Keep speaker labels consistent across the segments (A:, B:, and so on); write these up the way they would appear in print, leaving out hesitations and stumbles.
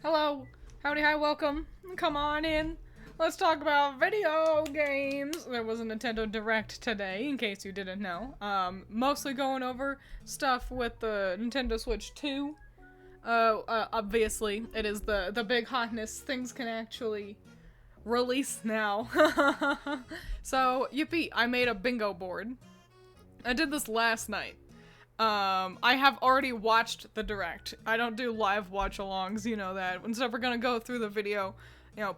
A: Hello, howdy, hi, welcome. Come on in. Let's talk about video games. There was a Nintendo Direct today, in case you didn't know. Mostly going over stuff with the Nintendo Switch 2. Obviously, it is the big hotness. Things can actually release now. So, yippee, I made a bingo board. I did this last night. I have already watched the Direct. I don't do live watch-alongs, you know that. Instead, we're gonna go through the video,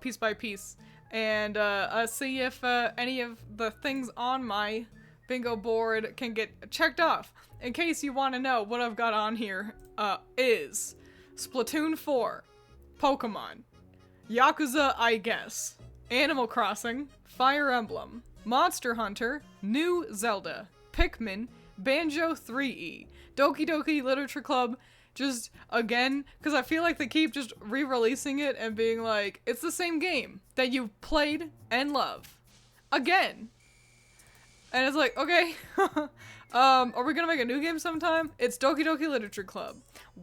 A: piece by piece, and, see if, any of the things on my bingo board can get checked off. In case you want to know what I've got on here, is Splatoon 4, Pokemon, Yakuza, I guess, Animal Crossing, Fire Emblem, Monster Hunter, New Zelda, Pikmin, Banjo 3E, Doki Doki Literature Club, just, again, because I feel like they keep just re-releasing it and being like, it's the same game that you've played and love. Again. And it's like, okay, are we gonna make a new game sometime? It's Doki Doki Literature Club,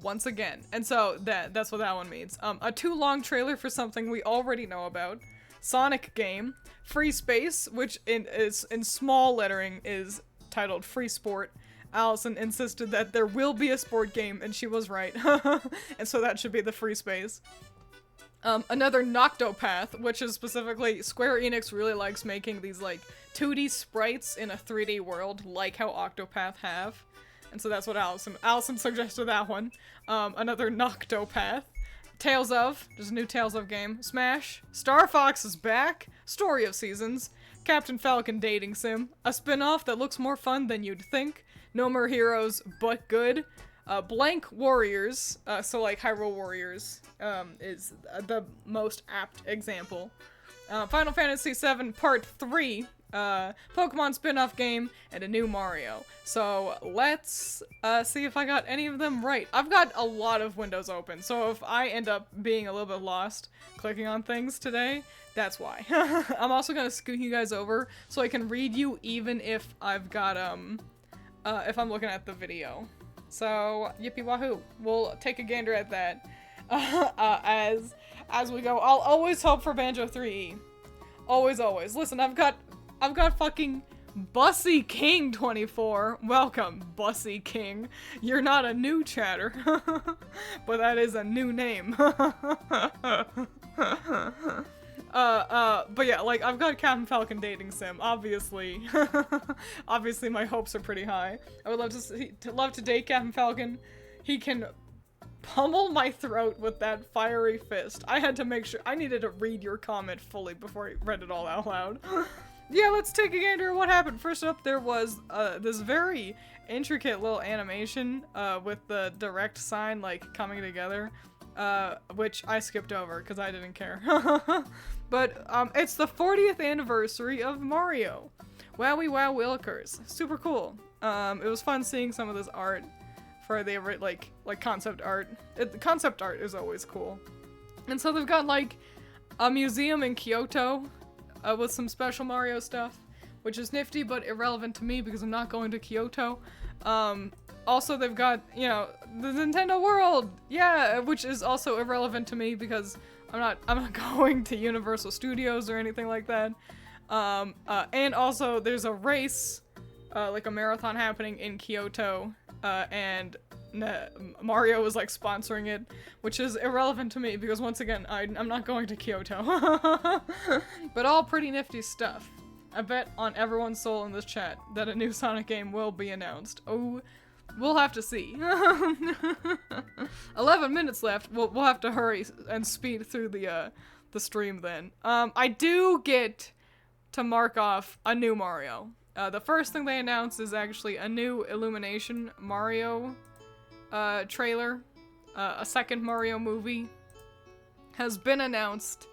A: once again. And so, that's what that one means. A too long trailer for something we already know about. Sonic game. Free Space, which is in small lettering is titled Free Sport. Allison insisted that there will be a sport game, and she was right. And so that should be the Free Space. Another Noctopath, which is specifically Square Enix really likes making these like 2D sprites in a 3D world, like how Octopath have. And so that's what Allison suggested that one. Another Noctopath. Tales of, just a new Tales of game. Smash. Star Fox is back. Story of Seasons. Captain Falcon dating sim. A spin-off that looks more fun than you'd think. No More Heroes, but good. Blank Warriors, so like Hyrule Warriors, is the most apt example. Final Fantasy VII Part 3, Pokemon spin-off game, and a new Mario. So let's see if I got any of them right. I've got a lot of windows open, so if I end up being a little bit lost clicking on things today, that's why. I'm also gonna scoot you guys over so I can read you even if I've got, if I'm looking at the video. So, yippee wahoo. We'll take a gander at that as we go. I'll always hope for Banjo 3E. Always, always. Listen, I've got fucking Bussy King 24. Welcome, Bussy King. You're not a new chatter, but that is a new name. But yeah, like, I've got Captain Falcon dating sim, obviously. Obviously my hopes are pretty high. I would love to date Captain Falcon. He can pummel my throat with that fiery fist. I had to make sure, I needed to read your comment fully before I read it all out loud. Yeah, let's take a gander at what happened. First up, there was, this very intricate little animation, with the direct sign, like, coming together. Which I skipped over because I didn't care. But, it's the 40th anniversary of Mario. Wowie wow willikers. Super cool. It was fun seeing some of this art for the, like concept art. Concept art is always cool. And so they've got, like, a museum in Kyoto, with some special Mario stuff, which is nifty but irrelevant to me because I'm not going to Kyoto. Also, they've got, the Nintendo World, yeah, which is also irrelevant to me because I'm not going to Universal Studios or anything like that. And also, there's a race, like a marathon happening in Kyoto, and Mario was like sponsoring it, which is irrelevant to me because once again, I'm not going to Kyoto. But all pretty nifty stuff. I bet on everyone's soul in this chat that a new Sonic game will be announced. Oh, we'll have to see. 11 minutes left. We'll have to hurry and speed through the stream then. I do get to mark off a new Mario. The first thing they announced is actually a new Illumination Mario trailer. A second Mario movie has been announced.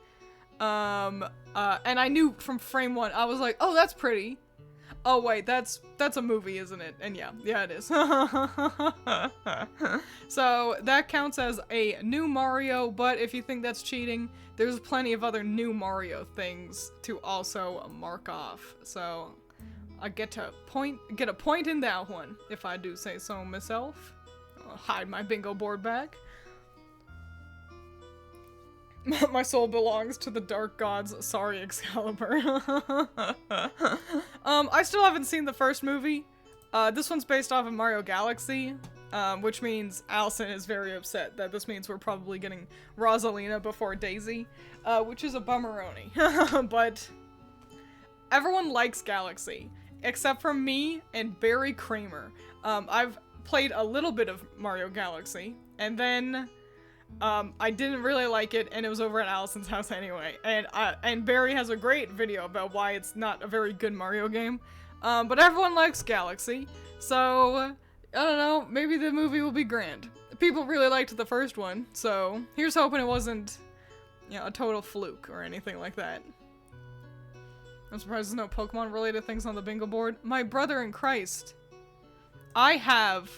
A: And I knew from frame one, I was like, oh, that's pretty. Oh wait, that's a movie, isn't it? And yeah, it is. So that counts as a new Mario, but if you think that's cheating, there's plenty of other new Mario things to also mark off. So I get a point in that one, if I do say so myself. I'll hide my bingo board back. My soul belongs to the dark gods. Sorry, Excalibur. I still haven't seen the first movie. This one's based off of Mario Galaxy, which means Allison is very upset that this means we're probably getting Rosalina before Daisy, which is a bummeroni. But everyone likes Galaxy, except for me and Barry Kramer. I've played a little bit of Mario Galaxy, and then I didn't really like it, and it was over at Allison's house anyway. And Barry has a great video about why it's not a very good Mario game. But everyone likes Galaxy, so I don't know, maybe the movie will be grand. People really liked the first one, so here's hoping it wasn't, you know, a total fluke or anything like that. I'm surprised there's no Pokemon related things on the bingo board. My brother in Christ. I have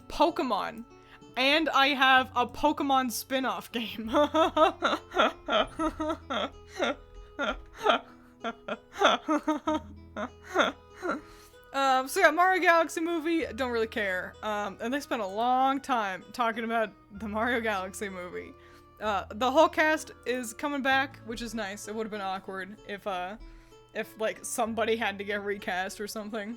A: Pokemon, and I have a Pokemon spin-off game. So yeah, Mario Galaxy movie, don't really care. And they spent a long time talking about the Mario Galaxy movie. The whole cast is coming back, which is nice. It would have been awkward if like somebody had to get recast or something.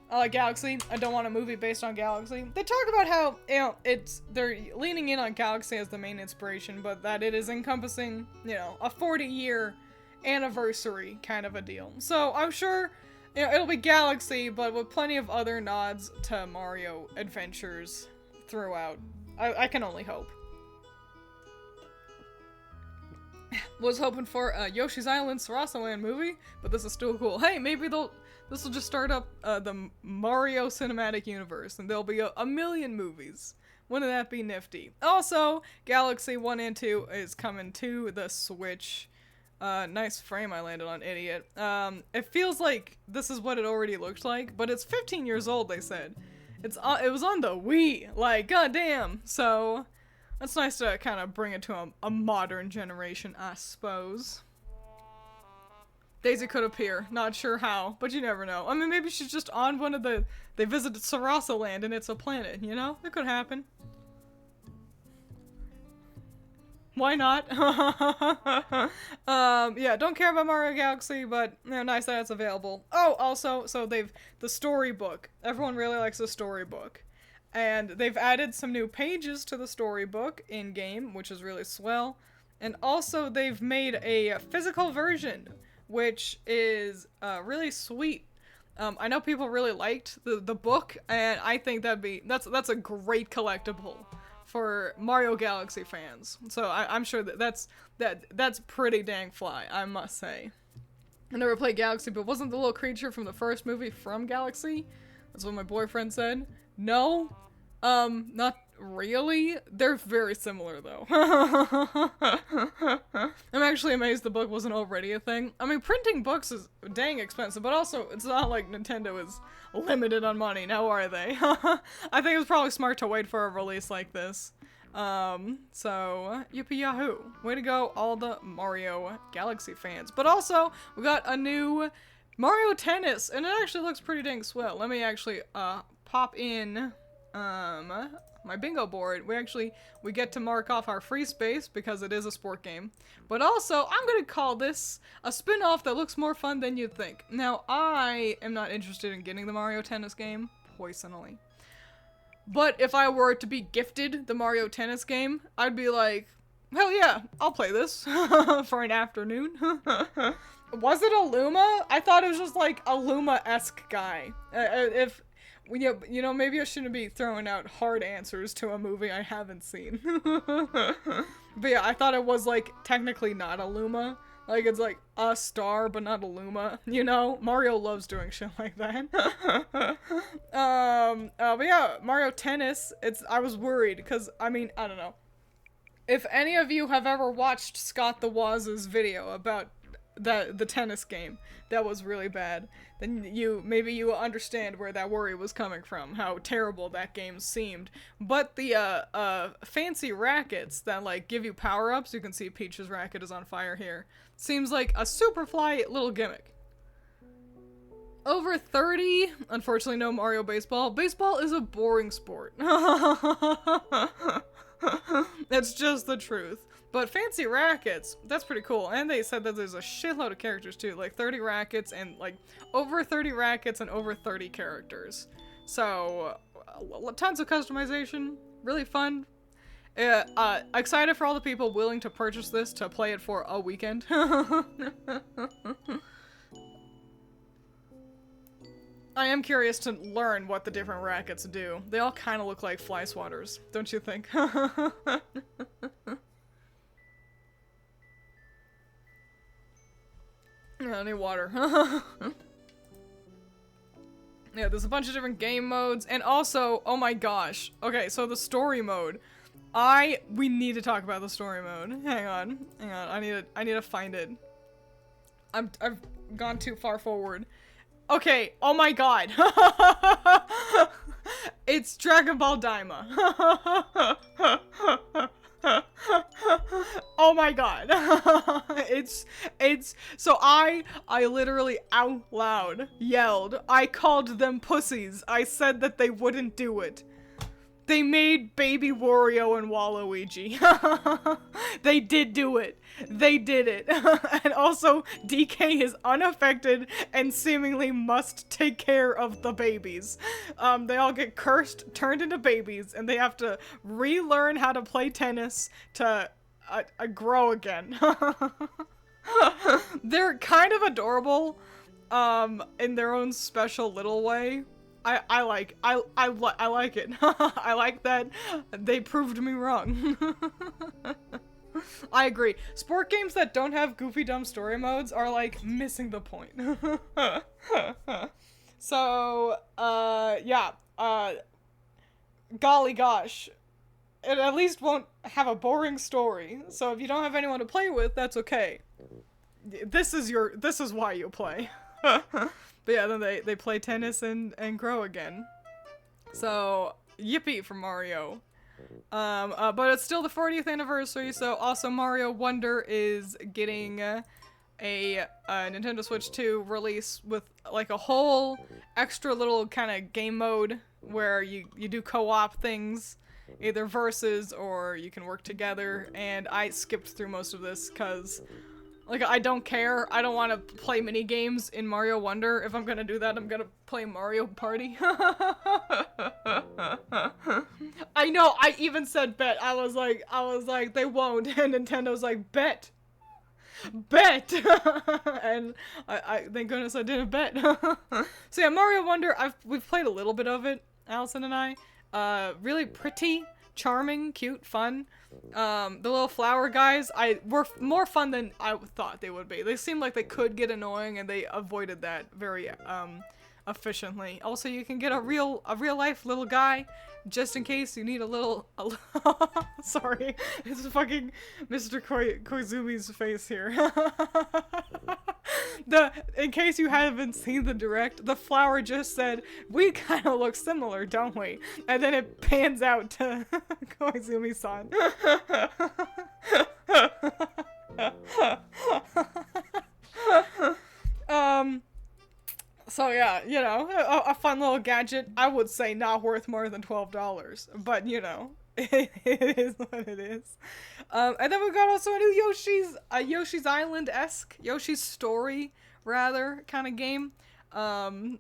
A: I like Galaxy. I don't want a movie based on Galaxy. They talk about how, you know, they're leaning in on Galaxy as the main inspiration, but that it is encompassing, you know, a 40-year anniversary kind of a deal. So I'm sure, you know, it'll be Galaxy, but with plenty of other nods to Mario adventures throughout. I can only hope. Was hoping for a Yoshi's Island Sarasa Land movie, but this is still cool. Hey, maybe this will just start up the Mario Cinematic Universe, and there'll be a million movies. Wouldn't that be nifty? Also, Galaxy 1 and 2 is coming to the Switch. Nice frame I landed on, idiot. It feels like this is what it already looked like, but it's 15 years old, they said. It was on the Wii, like, goddamn. So, that's nice to kind of bring it to a modern generation, I suppose. Daisy could appear, not sure how, but you never know. I mean, maybe she's just on one of they visited Sarasa Land and it's a planet, you know? It could happen. Why not? Yeah, don't care about Mario Galaxy, but, you know, nice that it's available. Oh, also, so the storybook. Everyone really likes the storybook. And they've added some new pages to the storybook in-game, which is really swell. And also, they've made a physical version, which is really sweet. I know people really liked the book, and I think that's a great collectible for Mario Galaxy fans. So I'm sure that's pretty dang fly, I must say. I never played Galaxy, but wasn't the little creature from the first movie from Galaxy? That's what my boyfriend said. No, not really. They're very similar, though. I'm actually amazed the book wasn't already a thing. I mean, printing books is dang expensive, but also, it's not like Nintendo is limited on money, now are they? I think it was probably smart to wait for a release like this. So, yippee yahoo. Way to go, all the Mario Galaxy fans. But also, we got a new Mario Tennis, and it actually looks pretty dang swell. Let me actually, pop in, my bingo board. We get to mark off our free space because it is a sport game. But also, I'm gonna call this a spin-off that looks more fun than you'd think. Now, I am not interested in getting the Mario Tennis game, personally. But if I were to be gifted the Mario Tennis game, I'd be like, hell yeah, I'll play this for an afternoon. Was it a Luma? I thought it was just like a Luma-esque guy. You know, maybe I shouldn't be throwing out hard answers to a movie I haven't seen. But yeah, I thought it was, like, technically not a Luma. Like, it's like a star, but not a Luma. You know? Mario loves doing shit like that. But yeah, Mario Tennis, I was worried, because, I mean, I don't know. If any of you have ever watched Scott the Waz's video about the tennis game that was really bad, then maybe you understand where that worry was coming from, how terrible that game seemed. But the fancy rackets that like give you power-ups, you can see Peach's racket is on fire here, seems like a super fly little gimmick. Over 30, unfortunately no Mario Baseball. Baseball is a boring sport. That's just the truth. But fancy rackets, that's pretty cool. And they said that there's a shitload of characters too, like 30 rackets and like over 30 rackets and over 30 characters. So tons of customization, really fun. Excited for all the people willing to purchase this to play it for a weekend. I am curious to learn what the different rackets do. They all kind of look like fly swatters, don't you think? Yeah, I need water. Yeah, there's a bunch of different game modes, and also, oh my gosh. Okay, so the story mode. We need to talk about the story mode. Hang on. I need to find it. I've gone too far forward. Okay, oh my god. It's Dragon Ball Daima. Oh my god. So I literally out loud yelled. I called them pussies. I said that they wouldn't do it. They made Baby Wario and Waluigi. They did do it. They did it. And also, DK is unaffected and seemingly must take care of the babies. They all get cursed, turned into babies, and they have to relearn how to play tennis to grow again. They're kind of adorable, in their own special little way. I like it. I like that they proved me wrong. I agree. Sport games that don't have goofy dumb story modes are like missing the point. So, yeah, golly gosh. It at least won't have a boring story. So if you don't have anyone to play with, that's okay. This is why you play. But yeah, then they play tennis and grow again. So, yippee for Mario. But it's still the 40th anniversary, so also Mario Wonder is getting a Nintendo Switch 2 release with like a whole extra little kind of game mode where you do co-op things, either versus or you can work together, and I skipped through most of this because like, I don't care. I don't want to play mini games in Mario Wonder. If I'm gonna do that, I'm gonna play Mario Party. I know, I even said bet. I was like, they won't. And Nintendo's like, bet. Bet! And I thank goodness I didn't bet. So yeah, Mario Wonder, we've played a little bit of it, Allison and I. Really pretty, charming, cute, fun. The little flower guys, were more fun than I thought they would be. They seemed like they could get annoying, and they avoided that very efficiently. Also, you can get a real life little guy, just in case you need a little. Sorry, it's fucking Mr. Koizumi's face here. In case you haven't seen the direct, the flower just said, "We kind of look similar, don't we?" And then it pans out to Koizumi-san. So yeah, you know, a fun little gadget. I would say not worth more than $12, but you know, it is what it is. And then we've got also a new Yoshi's Island-esque, Yoshi's Story, rather, kind of game,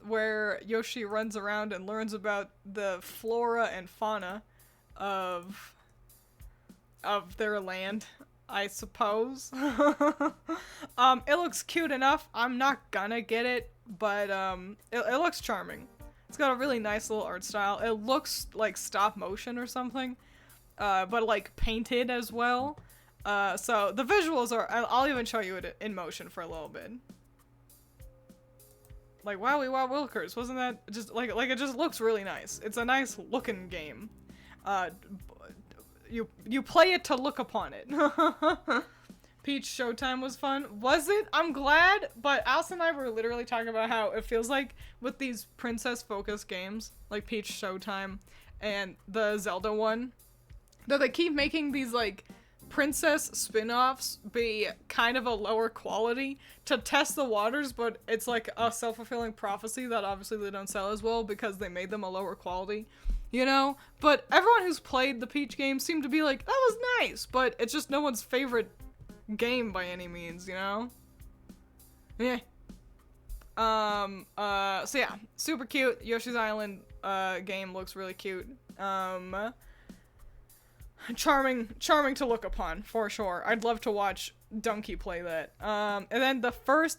A: where Yoshi runs around and learns about the flora and fauna of their land, I suppose. It looks cute enough. I'm not gonna get it, but it looks charming. It's got a really nice little art style. It looks like stop motion or something, but like painted as well. So the visuals are, I'll even show you it in motion for a little bit. Like Wowie Wow Wilkers, wasn't that just like it just looks really nice. It's a nice looking game. You play it to look upon it. Peach Showtime was fun. Was it? I'm glad, but Alice and I were literally talking about how it feels like with these princess-focused games, like Peach Showtime and the Zelda one, that they keep making these, like, princess spin-offs be kind of a lower quality to test the waters, but it's like a self-fulfilling prophecy that obviously they don't sell as well because they made them a lower quality. you know? But everyone who's played the Peach game seemed to be like, that was nice, but it's just no one's favorite game by any means, you know? Yeah. So yeah, super cute. Yoshi's Island, game looks really cute. Charming to look upon, for sure. I'd love to watch Donkey play that. And then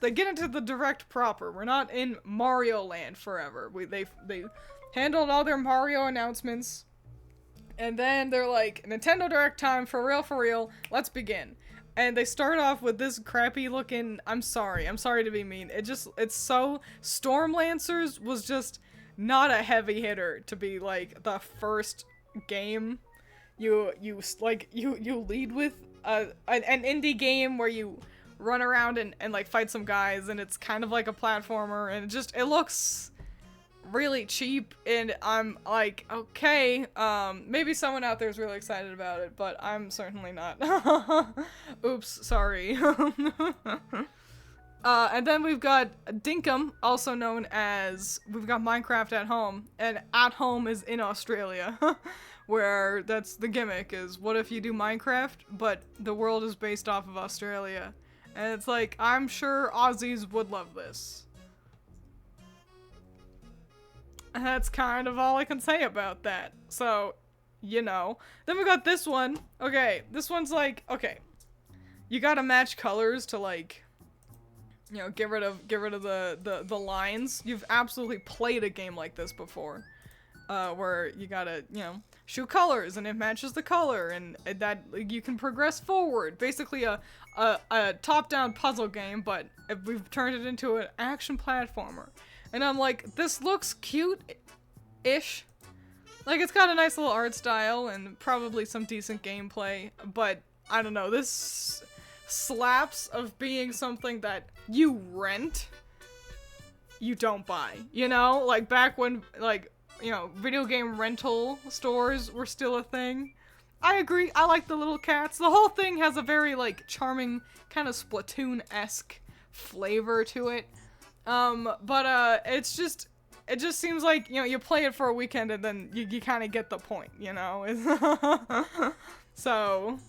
A: they get into the direct proper. We're not in Mario Land forever. They handled all their Mario announcements, and then they're like, Nintendo Direct time, for real, let's begin. And they start off with this crappy looking, I'm sorry to be mean, it's so, Stormlancers was just not a heavy hitter to be like the first game you lead with an indie game where you run around and like fight some guys, and it's kind of like a platformer, and it looks really cheap, and I'm like, okay, maybe someone out there is really excited about it, but I'm certainly not. Oops, sorry. And then we've got Dinkum, also known as, we've got Minecraft at Home, and at home is in Australia, where that's the gimmick, is what if you do Minecraft, but the world is based off of Australia, and it's like, I'm sure Aussies would love this. And that's kind of all I can say about that. So, you know. Then we got this one. Okay, this one's like, okay. You gotta match colors to like, you know, get rid of the lines. You've absolutely played a game like this before. Where you gotta, you know, shoot colors and it matches the color, and that you can progress forward. Basically a top-down puzzle game, but we've turned it into an action platformer. And I'm like, this looks cute-ish. Like, it's got a nice little art style and probably some decent gameplay, but I don't know, this slaps of being something that you rent, you don't buy, you know? Like, back when, like, you know, video game rental stores were still a thing. I agree, I like the little cats. The whole thing has a very, like, charming, kind of Splatoon-esque flavor to it. But it just seems like, you know, you play it for a weekend and then you kind of get the point, you know? So,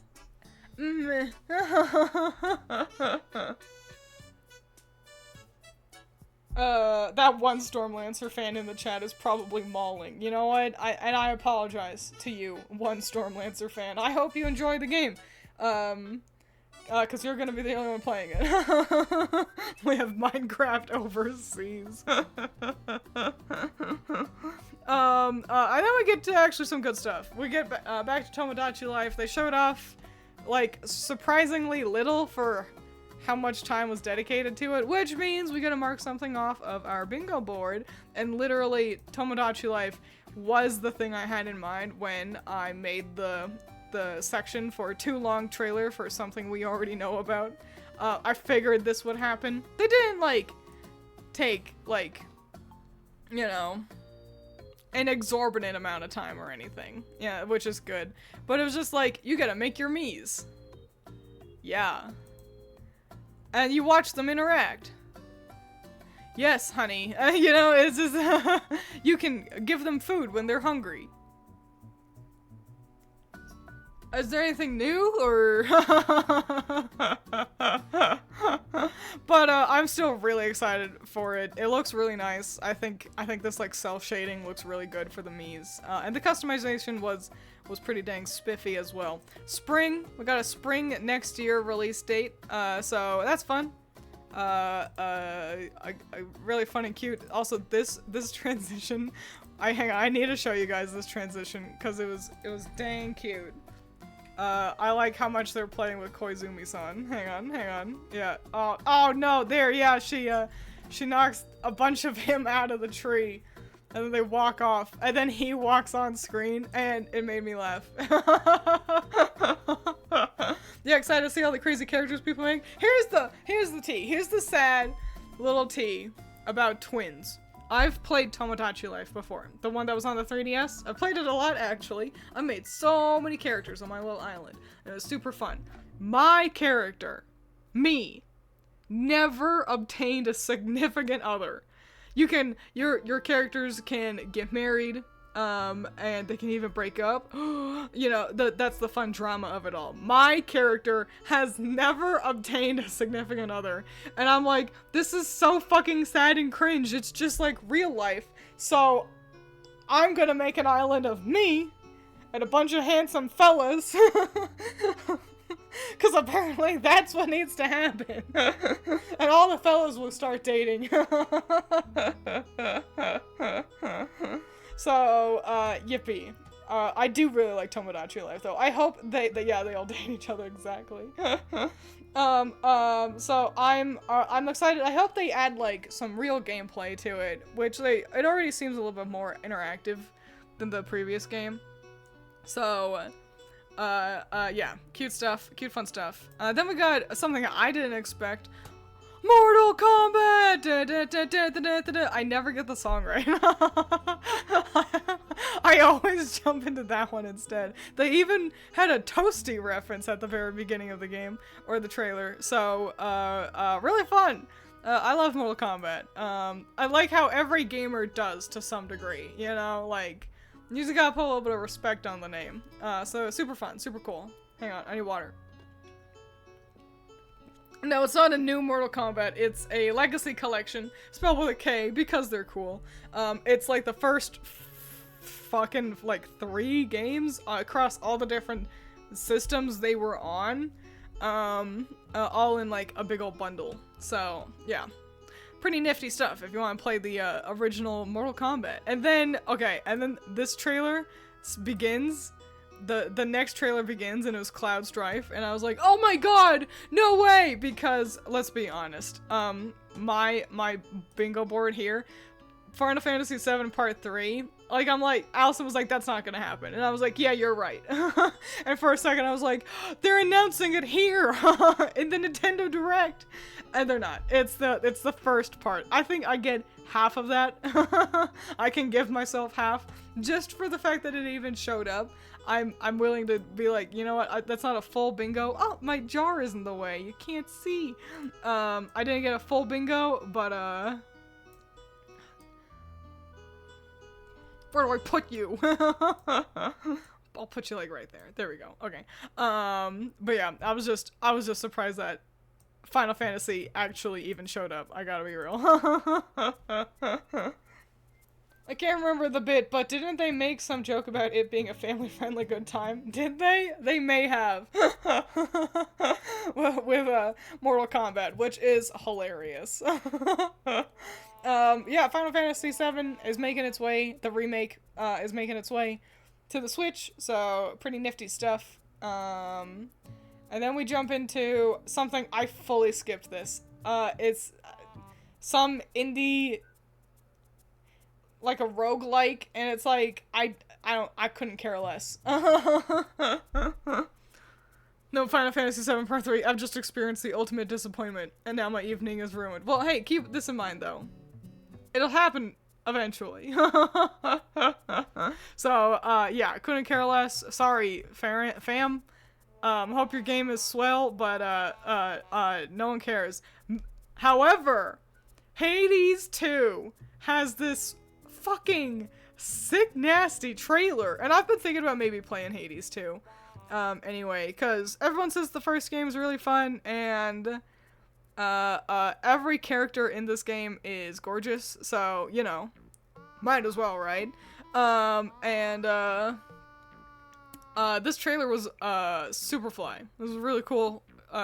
A: that one Stormlancer fan in the chat is probably mauling. You know what? I apologize to you, one Stormlancer fan. I hope you enjoy the game. Cause you're gonna be the only one playing it. We have Minecraft overseas. And then we get to actually some good stuff. We get back to Tomodachi Life. They showed off, like, surprisingly little for how much time was dedicated to it, which means we gotta mark something off of our bingo board, and literally, Tomodachi Life was the thing I had in mind when I made the section for a too long trailer for something we already know about. I figured this would happen. They didn't, like, take, like, you know, an exorbitant amount of time or anything. Yeah, which is good. But it was just like, you gotta make your Miis. Yeah. And you watch them interact. Yes, honey. You know, it's just, you can give them food when they're hungry. Is there anything new, or? But I'm still really excited for it. It looks really nice. I think this like self-shading looks really good for the Miis. And the customization was pretty dang spiffy as well. Spring, we got a spring next year release date. So that's fun. Really fun and cute. Also, this transition, hang on, I need to show you guys this transition because it was dang cute. I like how much they're playing with Koizumi-san. Hang on. Yeah. Oh no, there, yeah, she knocks a bunch of him out of the tree, and then they walk off, and then he walks on screen, and it made me laugh. Yeah, excited to see all the crazy characters people make. Here's the tea. Here's the sad little tea about Twiins. I've played Tomodachi Life before. The one that was on the 3DS. I played it a lot, actually. I made so many characters on my little island. It was super fun. My character, me, never obtained a significant other. You can, your characters can get married, and they can even break up. You know, that's the fun drama of it all. My character has never obtained a significant other, and I'm like, this is so fucking sad and cringe. It's just like real life. So I'm gonna make an island of me and a bunch of handsome fellas. Because apparently that's what needs to happen. And all the fellas will start dating. So, yippee. I do really like Tomodachi Life, though. I hope they all date each other, exactly. So I'm excited. I hope they add, like, some real gameplay to it, which it already seems a little bit more interactive than the previous game. So, yeah, cute stuff, cute fun stuff. Then we got something I didn't expect. Mortal Kombat! Da, da, da, da, da, da, da. I never get the song right. I always jump into that one instead. They even had a Toasty reference at the very beginning of the game, or the trailer, so, really fun. I love Mortal Kombat. I like how every gamer does to some degree, you know, like, you just gotta put a little bit of respect on the name. So super fun, super cool. Hang on, I need water. No, it's not a new Mortal Kombat, it's a Legacy Collection, spelled with a K, because they're cool. It's like the first fucking, like, 3 games across all the different systems they were on, all in, like, a big old bundle. So, yeah. Pretty nifty stuff if you want to play the original Mortal Kombat. And then, okay, and then this trailer begins. The next trailer begins and it was Cloud Strife, and I was like, oh my god, no way! Because, let's be honest, my bingo board here, Final Fantasy VII Part 3, like, I'm like, Allison was like, that's not gonna happen. And I was like, yeah, you're right. And for a second I was like, they're announcing it here! In the Nintendo Direct! And they're not. It's the first part. I think I get half of that. I can give myself half, just for the fact that it even showed up. I'm willing to be like, you know what, that's not a full bingo. Oh, my jar is in the way, you can't see. I didn't get a full bingo, but where do I put you? I'll put you like right there. There we go. Okay. But yeah, I was just surprised that Final Fantasy actually even showed up. I gotta be real. I can't remember the bit, but didn't they make some joke about it being a family-friendly good time? Did they? They may have. with Mortal Kombat, which is hilarious. Yeah, Final Fantasy VII is making its way, the remake is making its way to the Switch, so pretty nifty stuff. And then we jump into something, I fully skipped this. It's some indie, like a roguelike, and it's like, I couldn't care less. No, Final Fantasy VII Part 3, I've just experienced the ultimate disappointment, and now my evening is ruined. Well, hey, keep this in mind, though. It'll happen eventually. So, yeah, couldn't care less. Sorry, fam. Hope your game is swell, but, no one cares. However, Hades 2 has this fucking sick, nasty trailer, and I've been thinking about maybe playing Hades 2. Anyway, because everyone says the first game is really fun, and, every character in this game is gorgeous, so, you know, might as well, right? This trailer was, super fly. It was a really cool,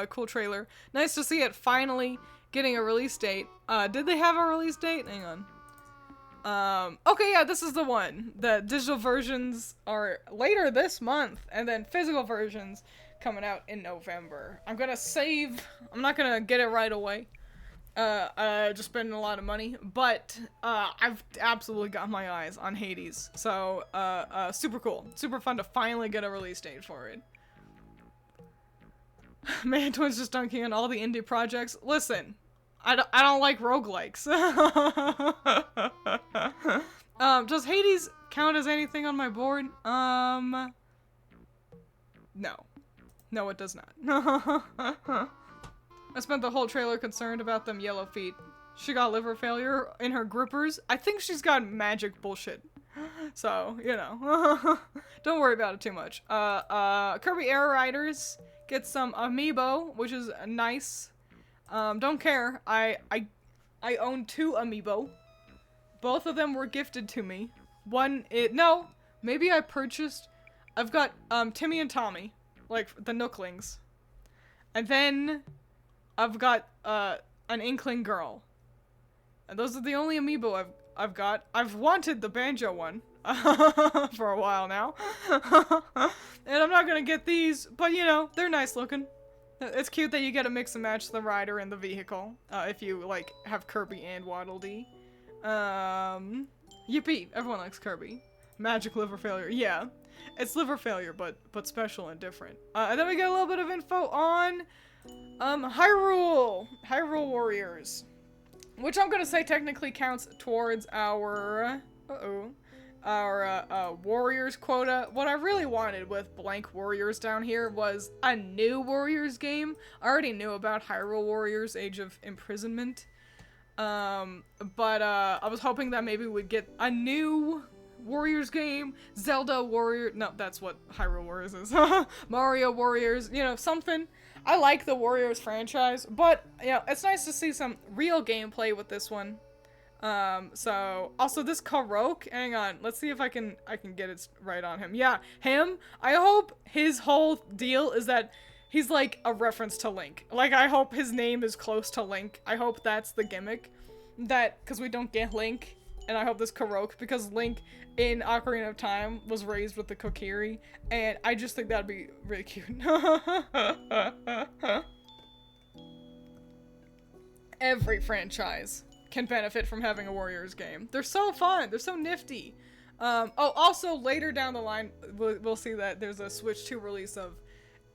A: cool trailer. Nice to see it finally getting a release date. Did they have a release date? Hang on. Okay, yeah, this is the one. The digital versions are later this month, and then physical versions coming out in November. I'm gonna save. I'm not gonna get it right away. Just spending a lot of money, but, I've absolutely got my eyes on Hades. So, super cool. Super fun to finally get a release date for it. Man, Twiins just dunking on all the indie projects. Listen, I don't like roguelikes. Does Hades count as anything on my board? No. No, it does not. I spent the whole trailer concerned about them yellow feet. She got liver failure in her groupers. I think she's got magic bullshit. So, you know, don't worry about it too much. Kirby Air Riders get some amiibo, which is nice. Don't care. I own 2 amiibo. Both of them were gifted to me. No, maybe I purchased. I've got Timmy and Tommy, like the Nooklings, and then I've got an Inkling girl, and those are the only amiibo I've got. I've wanted the Banjo one for a while now, and I'm not gonna get these, but you know they're nice looking. It's cute that you get to mix and match the rider and the vehicle if you like have Kirby and Waddle Dee. Yippee! Everyone likes Kirby. Magic liver failure. Yeah, it's liver failure, but special and different. And then we get a little bit of info on Hyrule Warriors, which I'm gonna say technically counts towards our Warriors quota. What I really wanted with blank Warriors down here was a new Warriors game. I already knew about Hyrule Warriors Age of Imprisonment. But I was hoping that maybe we'd get a new Warriors game. Zelda Warrior. No, that's what Hyrule Warriors is. Mario Warriors. You know, something. I like the Warriors franchise, but, you know, it's nice to see some real gameplay with this one. So, also this Karok, hang on, let's see if I can get it right on him. Yeah, him, I hope his whole deal is that he's like a reference to Link. Like, I hope his name is close to Link. I hope that's the gimmick. Because we don't get Link, and I hope this Karok, because Link in Ocarina of Time was raised with the Kokiri, and I just think that'd be really cute. Every franchise can benefit from having a Warriors game. They're so fun. They're so nifty. Oh, also later down the line, we'll see that there's a Switch 2 release of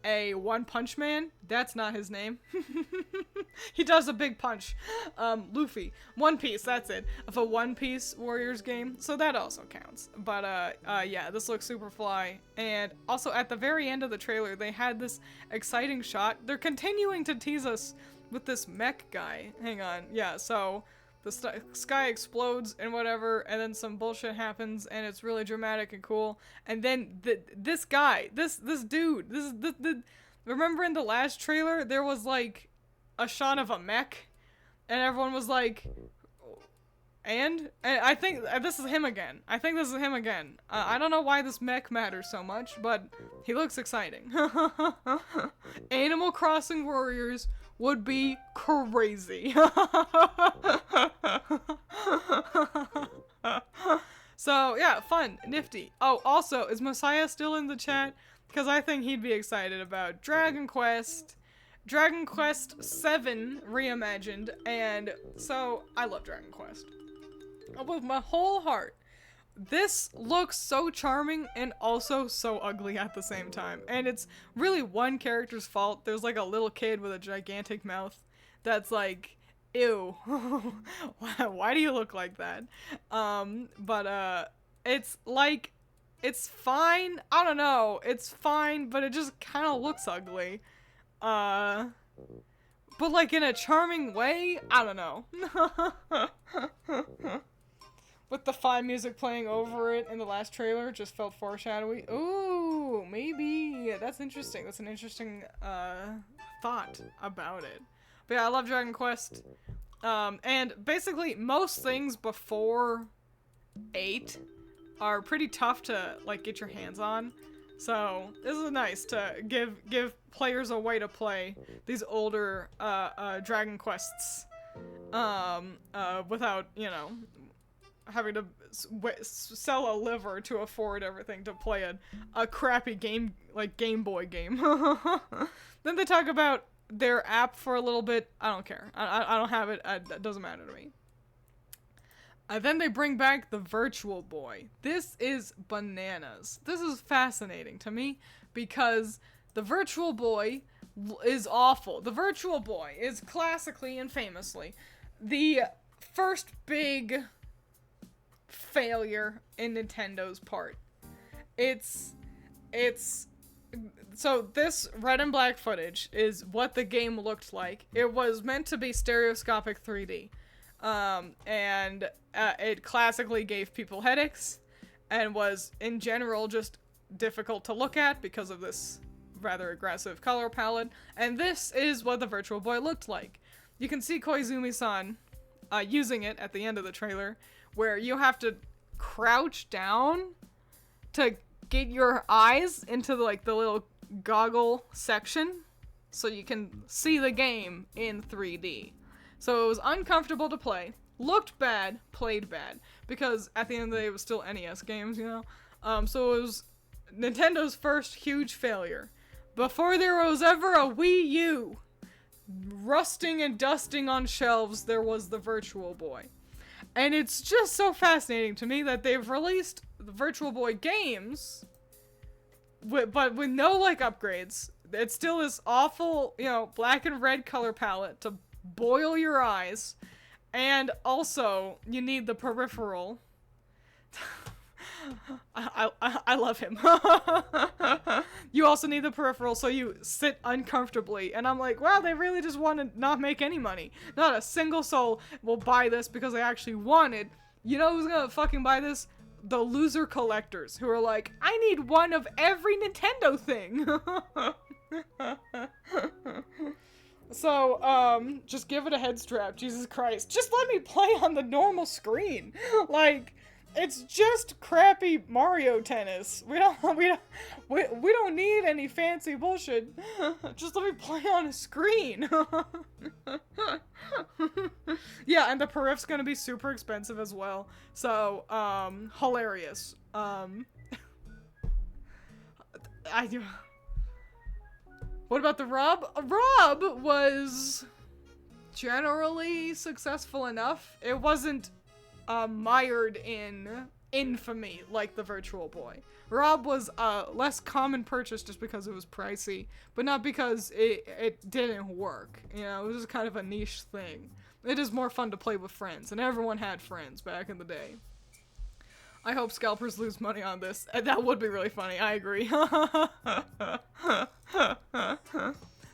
A: a One Punch Man. That's not his name. He does a big punch. Luffy. One Piece, that's it. Of a One Piece Warriors game. So that also counts. But, yeah, this looks super fly. And also at the very end of the trailer, they had this exciting shot. They're continuing to tease us with this mech guy. Hang on. Yeah, so the sky explodes and whatever, and then some bullshit happens, and it's really dramatic and cool. And then this guy, this dude, remember in the last trailer, there was like a shot of a mech, and everyone was like, and I think this is him again. I think this is him again. I don't know why this mech matters so much, but he looks exciting. Animal Crossing Warriors would be crazy. So, yeah, fun, nifty. Oh, also, is Messiah still in the chat? Because I think he'd be excited about Dragon Quest 7 reimagined, and so I love Dragon Quest. With my whole heart. This looks so charming and also so ugly at the same time. And it's really one character's fault. There's like a little kid with a gigantic mouth that's like, ew. Why do you look like that? But it's like, it's fine. I don't know. It's fine, but it just kind of looks ugly. But like in a charming way? I don't know. With the fine music playing over it in the last trailer, just felt foreshadowy. Ooh, maybe. That's interesting. That's an interesting thought about it. But yeah, I love Dragon Quest. And basically, most things before 8 are pretty tough to like get your hands on. So this is nice to give players a way to play these older Dragon Quests without, you know, having to sell a liver to afford everything to play a crappy game, like Game Boy game. Then they talk about their app for a little bit. I don't care. I don't have it. It doesn't matter to me. Then they bring back the Virtual Boy. This is bananas. This is fascinating to me because the Virtual Boy is awful. The Virtual Boy is classically and famously the first big failure in Nintendo's part. So this red and black footage is what the game looked like. It was meant to be stereoscopic 3D. And it classically gave people headaches, and was, in general, just difficult to look at because of this rather aggressive color palette. And this is what the Virtual Boy looked like. You can see Koizumi-san using it at the end of the trailer, where you have to crouch down to get your eyes into the little goggle section so you can see the game in 3D. So it was uncomfortable to play, looked bad, played bad, because at the end of the day it was still NES games, you know? So it was Nintendo's first huge failure. Before there was ever a Wii U, rusting and dusting on shelves, there was the Virtual Boy. And it's just so fascinating to me that they've released the Virtual Boy games, but with no, upgrades. It's still this awful, black and red color palette to boil your eyes. And also, you need the peripheral. I love him. You also need the peripheral so you sit uncomfortably. And I'm like, wow, they really just want to not make any money. Not a single soul will buy this because they actually wanted. You know who's gonna fucking buy this? The loser collectors who are like, I need one of every Nintendo thing. So, just give it a head strap, Jesus Christ. Just let me play on the normal screen. It's just crappy Mario Tennis. We don't need any fancy bullshit. Just let me play on a screen. Yeah, and the perip's gonna be super expensive as well. So, hilarious. What about the Rob? Rob was generally successful enough. It wasn't mired in infamy like the Virtual Boy. Rob was a less common purchase just because it was pricey, but not because it didn't work. You know, it was just kind of a niche thing. It is more fun to play with friends, and everyone had friends back in the day. I hope scalpers lose money on this. That would be really funny, I agree.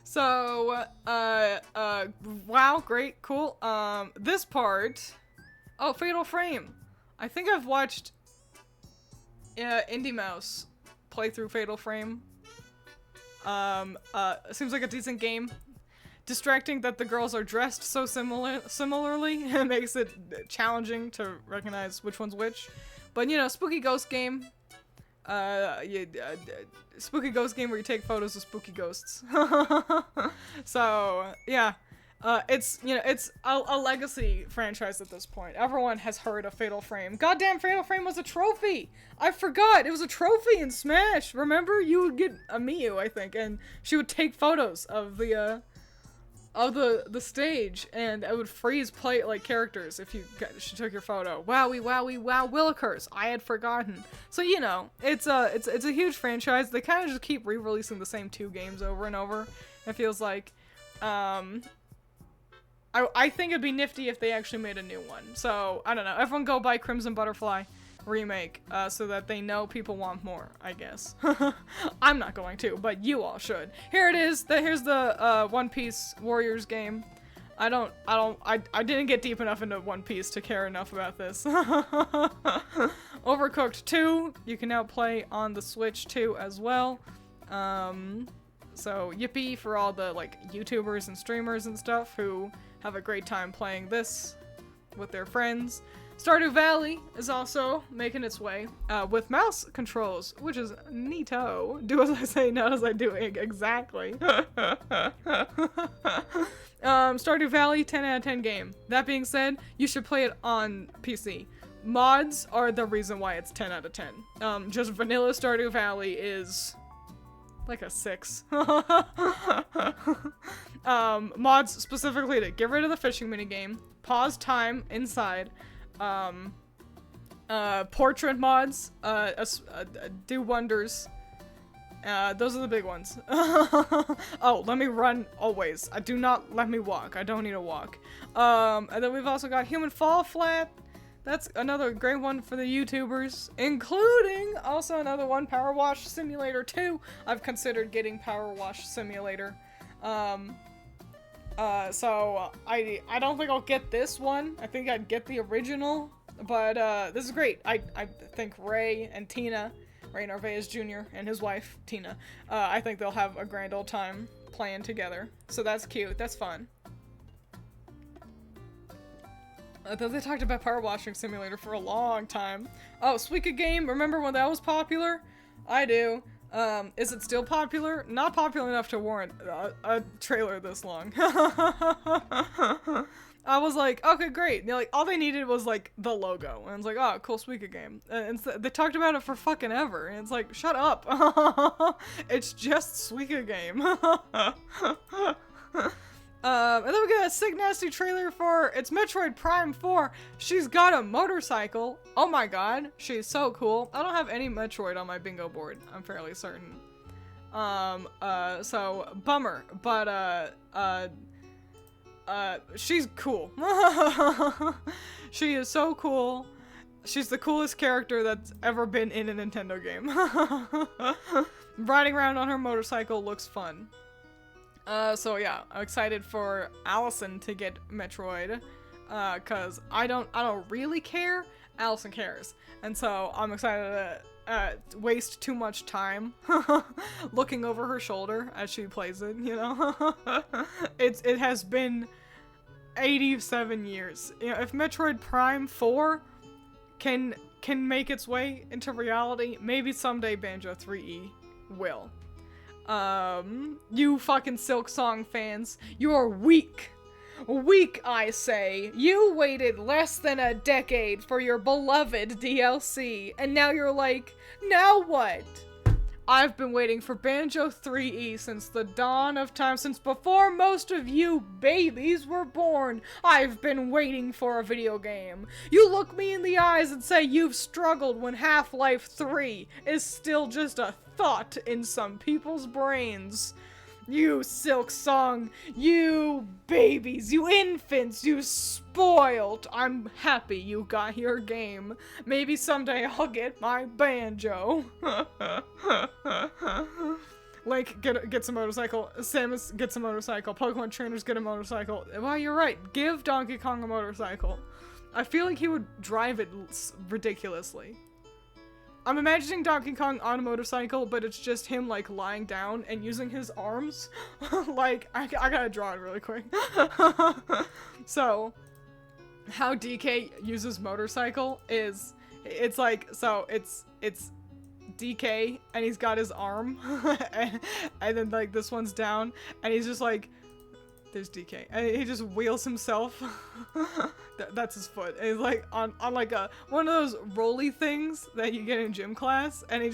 A: So, wow, great, cool. This part... Oh, Fatal Frame. I think I've watched Indie Mouse play through Fatal Frame. Seems like a decent game. Distracting that the girls are dressed so similarly. It makes it challenging to recognize which one's which. But, you know, spooky ghost game. Spooky ghost game where you take photos of spooky ghosts. So, yeah. It's a legacy franchise at this point. Everyone has heard of Fatal Frame. Goddamn, Fatal Frame was a trophy! I forgot! It was a trophy in Smash! Remember? You would get a Miyu, I think, and she would take photos of the stage, and it would freeze characters if she took your photo. Wowie, wowie, wow, Willikers! I had forgotten. So, you know, it's a huge franchise. They kind of just keep re-releasing the same 2 games over and over. It feels like, I think it'd be nifty if they actually made a new one. So, I don't know. Everyone go buy Crimson Butterfly remake, so that they know people want more, I guess. I'm not going to, but you all should. Here it is. Here's the One Piece Warriors game. I didn't get deep enough into One Piece to care enough about this. Overcooked 2, you can now play on the Switch too as well. So yippee for all the YouTubers and streamers and stuff who have a great time playing this with their friends. Stardew Valley is also making its way with mouse controls, which is neato. Do as I say, not as I do. Exactly. Stardew Valley, 10 out of 10 game. That being said, you should play it on PC. Mods are the reason why it's 10 out of 10. Just vanilla Stardew Valley is like a 6. Mods specifically to get rid of the fishing minigame, pause time inside, portrait mods, do wonders. Those are the big ones. Oh, let me run always. Do not let me walk. I don't need to walk. And then we've also got Human Fall Flat. That's another great one for the YouTubers, including also another one, Power Wash Simulator 2. I've considered getting Power Wash Simulator. So I don't think I'll get this one. I think I'd get the original, But this is great. I think Ray and Tina, Ray Narvaez Jr. and his wife Tina, I think they'll have a grand old time playing together. So that's cute. That's fun. They talked about Power Washing Simulator for a long time. Oh, Suika Game, remember when that was popular? I do. Is it still popular? Not popular enough to warrant a trailer this long. I was like, okay, great. Like, all they needed was, like, the logo. And it's like, oh, cool Suika Game. And they talked about it for fucking ever. And it's like, shut up. It's just Suika Game. And then we got a sick nasty trailer for it's Metroid Prime 4. She's got a motorcycle. Oh my god, she's so cool. I don't have any Metroid on my bingo board, I'm fairly certain. So bummer, but she's cool. She is so cool. She's the coolest character that's ever been in a Nintendo game. Riding around on her motorcycle looks fun. So yeah, I'm excited for Allison to get Metroid, cause I don't really care. Allison cares, and so I'm excited to waste too much time looking over her shoulder as she plays it. You know, it has been 87 years. You know, if Metroid Prime 4 can make its way into reality, maybe someday Banjo 3E will. You fucking Silk Song fans, you're weak. Weak, I say. You waited less than a decade for your beloved DLC, and now you're like, now what? I've been waiting for Banjo 3E since the dawn of time, since before most of you babies were born. I've been waiting for a video game. You look me in the eyes and say you've struggled when Half-Life 3 is still just a thought in some people's brains. You Silk Song, you babies, you infants, you spoiled. I'm happy you got your game. Maybe someday I'll get my Banjo. Link gets a motorcycle. Samus gets a motorcycle. Pokemon trainers get a motorcycle. Well, you're right. Give Donkey Kong a motorcycle. I feel like he would drive it ridiculously. I'm imagining Donkey Kong on a motorcycle, but it's just him, like, lying down and using his arms. Like, I gotta draw it really quick. So, how DK uses motorcycle is, it's like, so, it's DK, and he's got his arm, and then, like, this one's down, and he's just like, there's DK, and he just wheels himself. That's his foot. And he's like on like one of those rolly things that you get in gym class, and he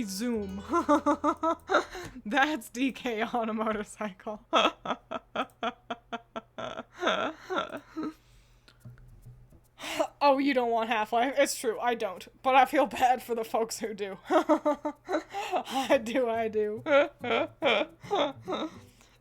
A: zoom. That's DK on a motorcycle. Oh, you don't want Half-Life? It's true, I don't. But I feel bad for the folks who do. I do.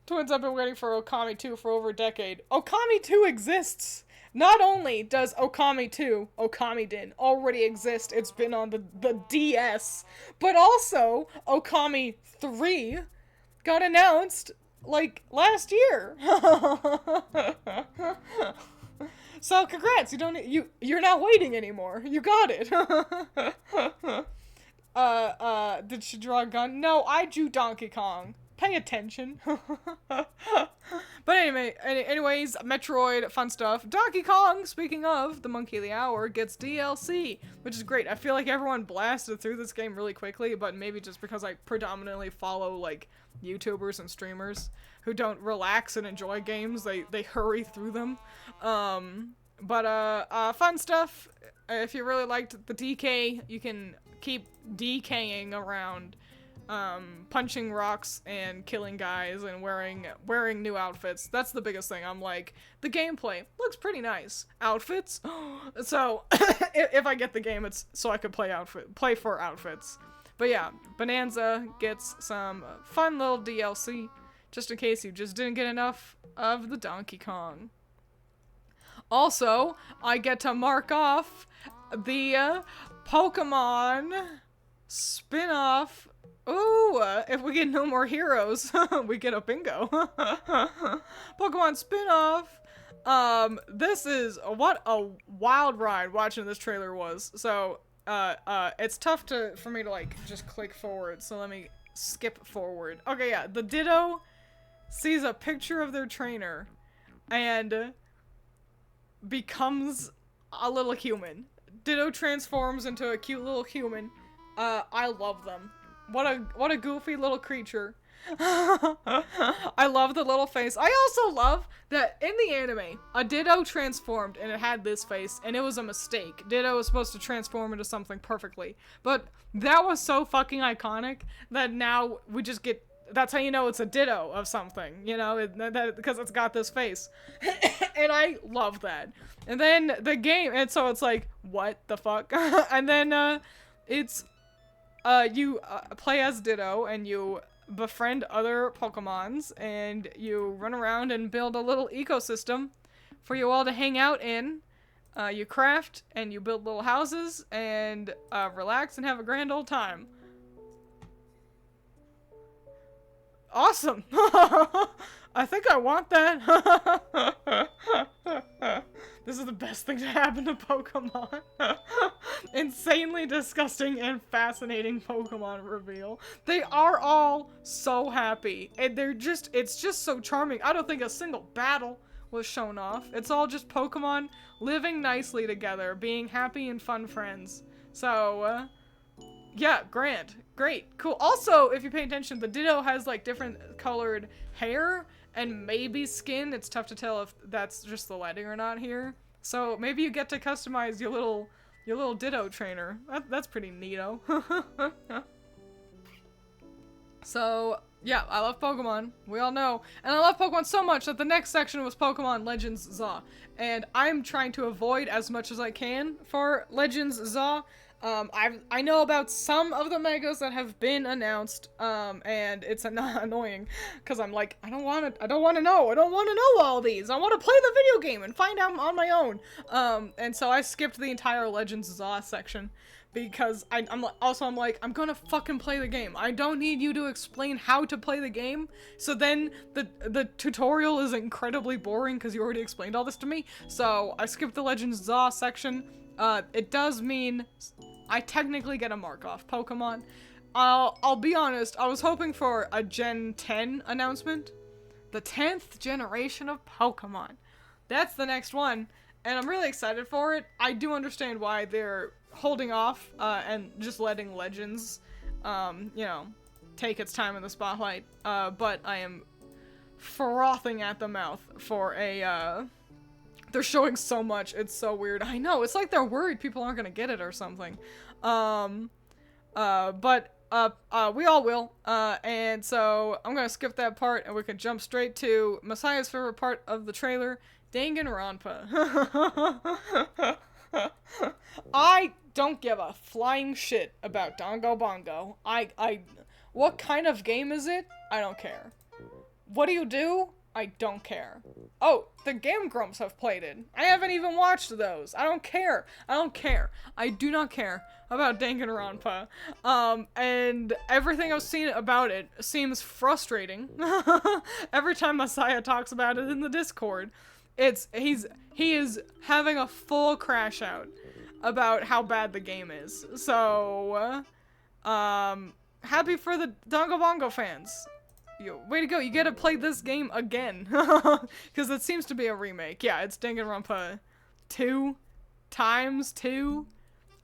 A: Twins, I've been waiting for Okami 2 for over a decade. Okami 2 exists! Not only does Okami 2, Okami-din, already exist, it's been on the DS, but also Okami 3 got announced, like, last year. So congrats, you're not waiting anymore. You got it. Did she draw a gun? No, I drew Donkey Kong. Pay attention. But anyways, Metroid, fun stuff. Donkey Kong, speaking of, the Monkey of the Hour, gets DLC, which is great. I feel like everyone blasted through this game really quickly, but maybe just because I predominantly follow, like, YouTubers and streamers who don't relax and enjoy games, they hurry through them. But fun stuff. If you really liked the DK, you can keep DKing around. Punching rocks and killing guys and wearing new outfits. That's the biggest thing. I'm like, the gameplay looks pretty nice. Outfits? So, if I get the game, it's so I could play for outfits. But yeah, Bonanza gets some fun little DLC, just in case you just didn't get enough of the Donkey Kong. Also, I get to mark off the Pokemon spin-off. Ooh, if we get no more heroes, we get a bingo. Pokemon spin-off, This is what a wild ride watching this trailer was. So, it's tough for me to like just click forward. So let me skip forward. Okay, yeah, the Ditto sees a picture of their trainer and becomes a little human. Ditto transforms into a cute little human. I love them. What a goofy little creature. I love the little face. I also love that in the anime, a Ditto transformed and it had this face, and it was a mistake. Ditto was supposed to transform into something perfectly. But that was so fucking iconic that now we just get, that's how you know it's a Ditto of something, you know, because it's got this face. And I love that. And then the game, and so it's like, what the fuck? And then it's, you play as Ditto and you befriend other Pokemons, and you run around and build a little ecosystem for you all to hang out in. You craft and you build little houses and relax and have a grand old time. Awesome! I think I want that. This is the best thing to happen to Pokemon. Insanely disgusting and fascinating Pokemon reveal. They are all so happy. And it's just so charming. I don't think a single battle was shown off. It's all just Pokemon living nicely together, being happy and fun friends. So, yeah, great, cool. Also, if you pay attention, the Ditto has like different colored hair and maybe skin. It's tough to tell if that's just the lighting or not here. So maybe you get to customize your little Ditto trainer. That's pretty neato. So yeah, I love Pokemon. We all know. And I love Pokemon so much that the next section was Pokemon Legends ZA. And I'm trying to avoid as much as I can for Legends ZA. I know about some of the megas that have been announced, and it's annoying, because I'm like, I don't want to know all these. I want to play the video game and find out on my own. And so I skipped the entire Legends ZA section, because I'm like, I'm gonna fucking play the game. I don't need you to explain how to play the game, so then the tutorial is incredibly boring, because you already explained all this to me. So I skipped the Legends ZA section. It does mean I technically get a mark off Pokemon. I'll be honest, I was hoping for a Gen 10 announcement. The 10th generation of Pokemon. That's the next one, and I'm really excited for it. I do understand why they're holding off, and just letting Legends, you know, take its time in the spotlight. But I am frothing at the mouth for a, they're showing so much. It's so weird. I know. It's like they're worried people aren't gonna get it or something. But we all will. And so I'm gonna skip that part and we can jump straight to Messiah's favorite part of the trailer, Danganronpa. I don't give a flying shit about Dongo Bongo. What kind of game is it? I don't care. What do you do? I don't care. Oh, the Game Grumps have played it. I haven't even watched those. I don't care. I do not care about Danganronpa. And everything I've seen about it seems frustrating. Every time Messiah talks about it in the Discord, he is having a full crash out about how bad the game is. So, happy for the Dongo Bongo fans. Way to go, you get to play this game again. Because it seems to be a remake. Yeah, it's Danganronpa 2 times 2.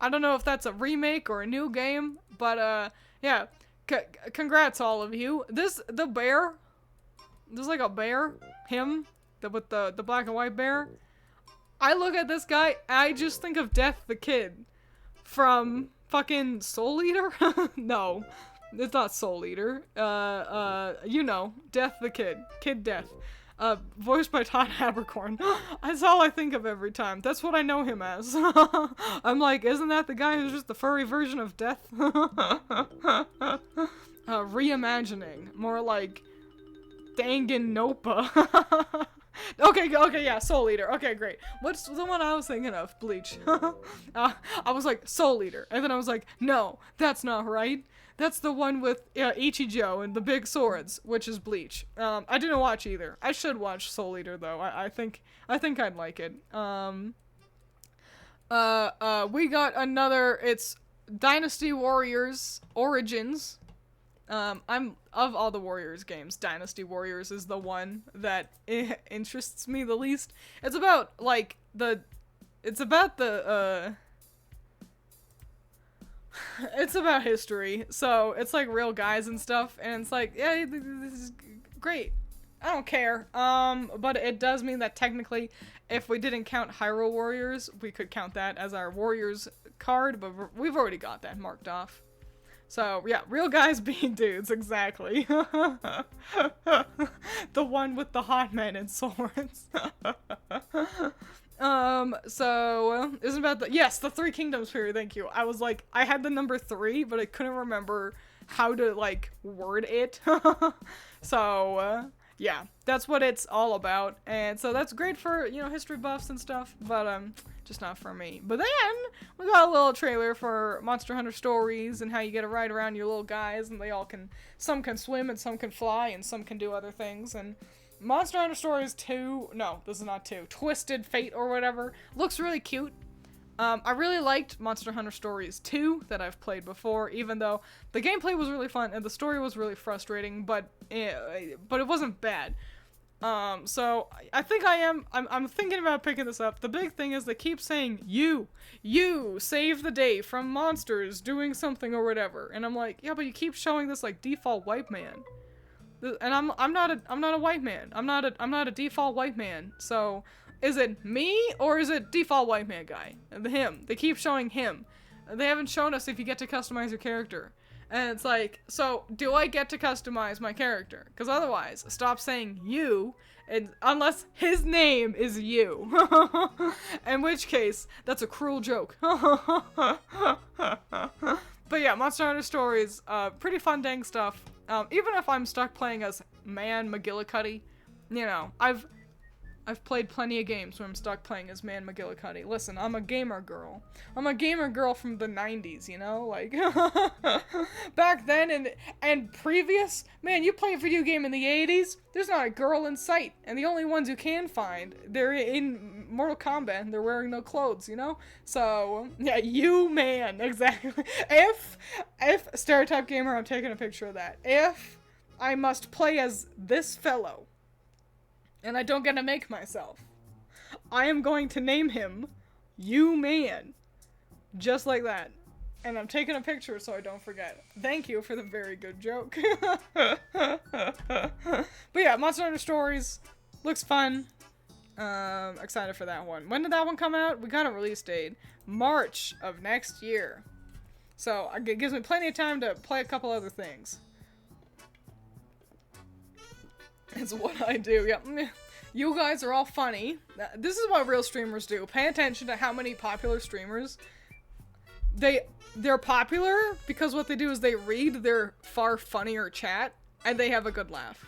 A: I don't know if that's a remake or a new game, but yeah. Congrats all of you. The bear, there's like a bear, him, with the black and white bear. I look at this guy, I just think of Death the Kid from fucking Soul Eater? No. It's not Soul Eater. You know, Death the Kid. Kid Death. Voiced by Todd Habercorn. That's all I think of every time. That's what I know him as. I'm like, isn't that the guy who's just the furry version of Death? Reimagining. More like Danganronpa. Okay, yeah, Soul Eater. Okay, great. What's the one I was thinking of? Bleach. I was like, Soul Eater. And then I was like, no, that's not right. That's the one with Ichijo and the big swords, which is Bleach. I didn't watch either. I should watch Soul Eater though. I think I'd like it. We got another. It's Dynasty Warriors Origins. I'm of all the Warriors games, Dynasty Warriors is the one that interests me the least. It's about like it's about it's about history, so it's like real guys and stuff, and it's like, yeah, this is great. I don't care. But it does mean that technically, if we didn't count Hyrule Warriors, we could count that as our Warriors card, but we've already got that marked off. So, yeah, real guys being dudes, exactly. The one with the hot men and swords. Isn't about the- yes, the Three Kingdoms period, thank you. I was like, I had the number 3, but I couldn't remember how to, like, word it. Yeah, that's what it's all about, and so that's great for, you know, history buffs and stuff, but, just not for me. But then, we got a little trailer for Monster Hunter Stories, and how you get to ride around your little guys, and they all can, some can swim, and some can fly, and some can do other things, and Monster Hunter Stories 2, no, this is not 2, Twisted Fate or whatever, looks really cute. I really liked Monster Hunter Stories 2 that I've played before, even though the gameplay was really fun and the story was really frustrating, but it wasn't bad. So I think I'm thinking about picking this up. The big thing is they keep saying, you save the day from monsters doing something or whatever, and I'm like, yeah, but you keep showing this like default white man, and I'm not a white man. I'm not a default white man. So is it me or is it default white man guy? Him. They keep showing him. They haven't shown us if you get to customize your character. And it's like, so do I get to customize my character? Because otherwise, stop saying you, and unless his name is you. In which case, that's a cruel joke. But yeah, Monster Hunter Stories, pretty fun dang stuff. Even if I'm stuck playing as Man McGillicuddy, you know, I've played plenty of games where I'm stuck playing as Man McGillicuddy. Listen, I'm a gamer girl. I'm a gamer girl from the 90s, you know? Like, back then and previous, man, you play a video game in the 80s, there's not a girl in sight. And the only ones you can find, they're in Mortal Kombat and they're wearing no clothes, you know? So, yeah, you man, exactly. If Stereotype Gamer, I'm taking a picture of that. If I must play as this fellow, and I don't get to make myself, I am going to name him You Man. Just like that. And I'm taking a picture so I don't forget. Thank you for the very good joke. But yeah, Monster Hunter Stories looks fun. Excited for that one. When did that one come out? We got a release date. March of next year. So it gives me plenty of time to play a couple other things. It's what I do, yep. You guys are all funny. This is what real streamers do. Pay attention to how many popular streamers. They're popular because what they do is they read their far funnier chat and they have a good laugh.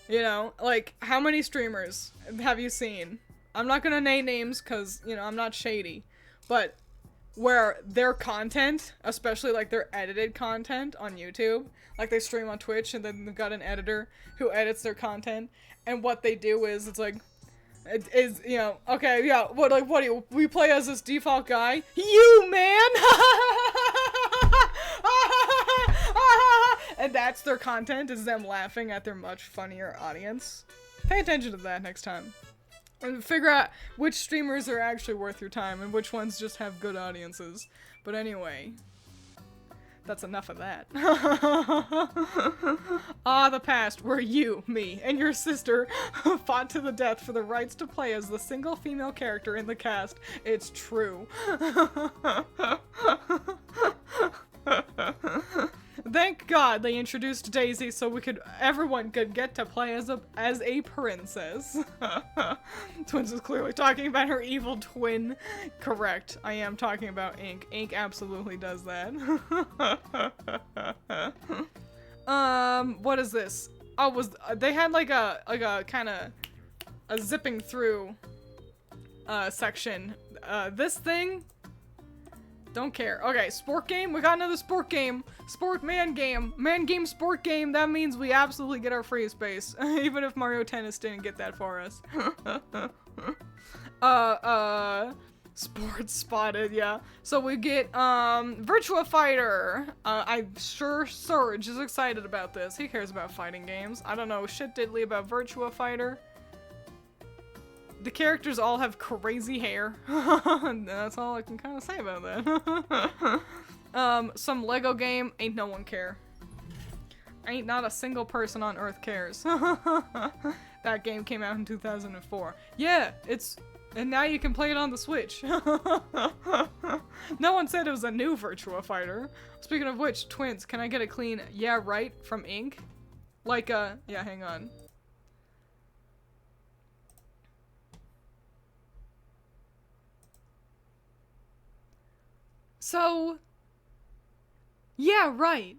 A: You know, like, how many streamers have you seen? I'm not gonna name names because, you know, I'm not shady. But where their content, especially like their edited content on YouTube, like they stream on Twitch and then they've got an editor who edits their content, and what they do is, it's like, it is, you know, okay, yeah, what do you, we play as this default guy? You, man! And that's their content, is them laughing at their much funnier audience. Pay attention to that next time. And figure out which streamers are actually worth your time and which ones just have good audiences. But anyway, that's enough of that. The past, where you, me, and your sister fought to the death for the rights to play as the single female character in the cast. It's true. Thank God they introduced Daisy so everyone could get to play as a princess. Twiins is clearly talking about her evil twin. Correct. I am talking about Ink. Ink absolutely does that. What is this? Oh, they had like a kind of a zipping through section. This thing Don't care. Okay, sport game. We got another sport game. Sport man game. Man game sport game. That means we absolutely get our free space. Even if Mario Tennis didn't get that for us. Sports spotted, yeah. So we get, Virtua Fighter. I'm sure Surge is excited about this. He cares about fighting games. I don't know shit diddly about Virtua Fighter. The characters all have crazy hair. That's all I can kind of say about that. Some Lego game. Ain't no one care. Ain't not a single person on Earth cares. That game came out in 2004. Yeah, and now you can play it on the Switch. No one said it was a new Virtua Fighter. Speaking of which, Twiins, can I get a clean yeah right from Ink? Like, yeah, hang on. So, yeah, right.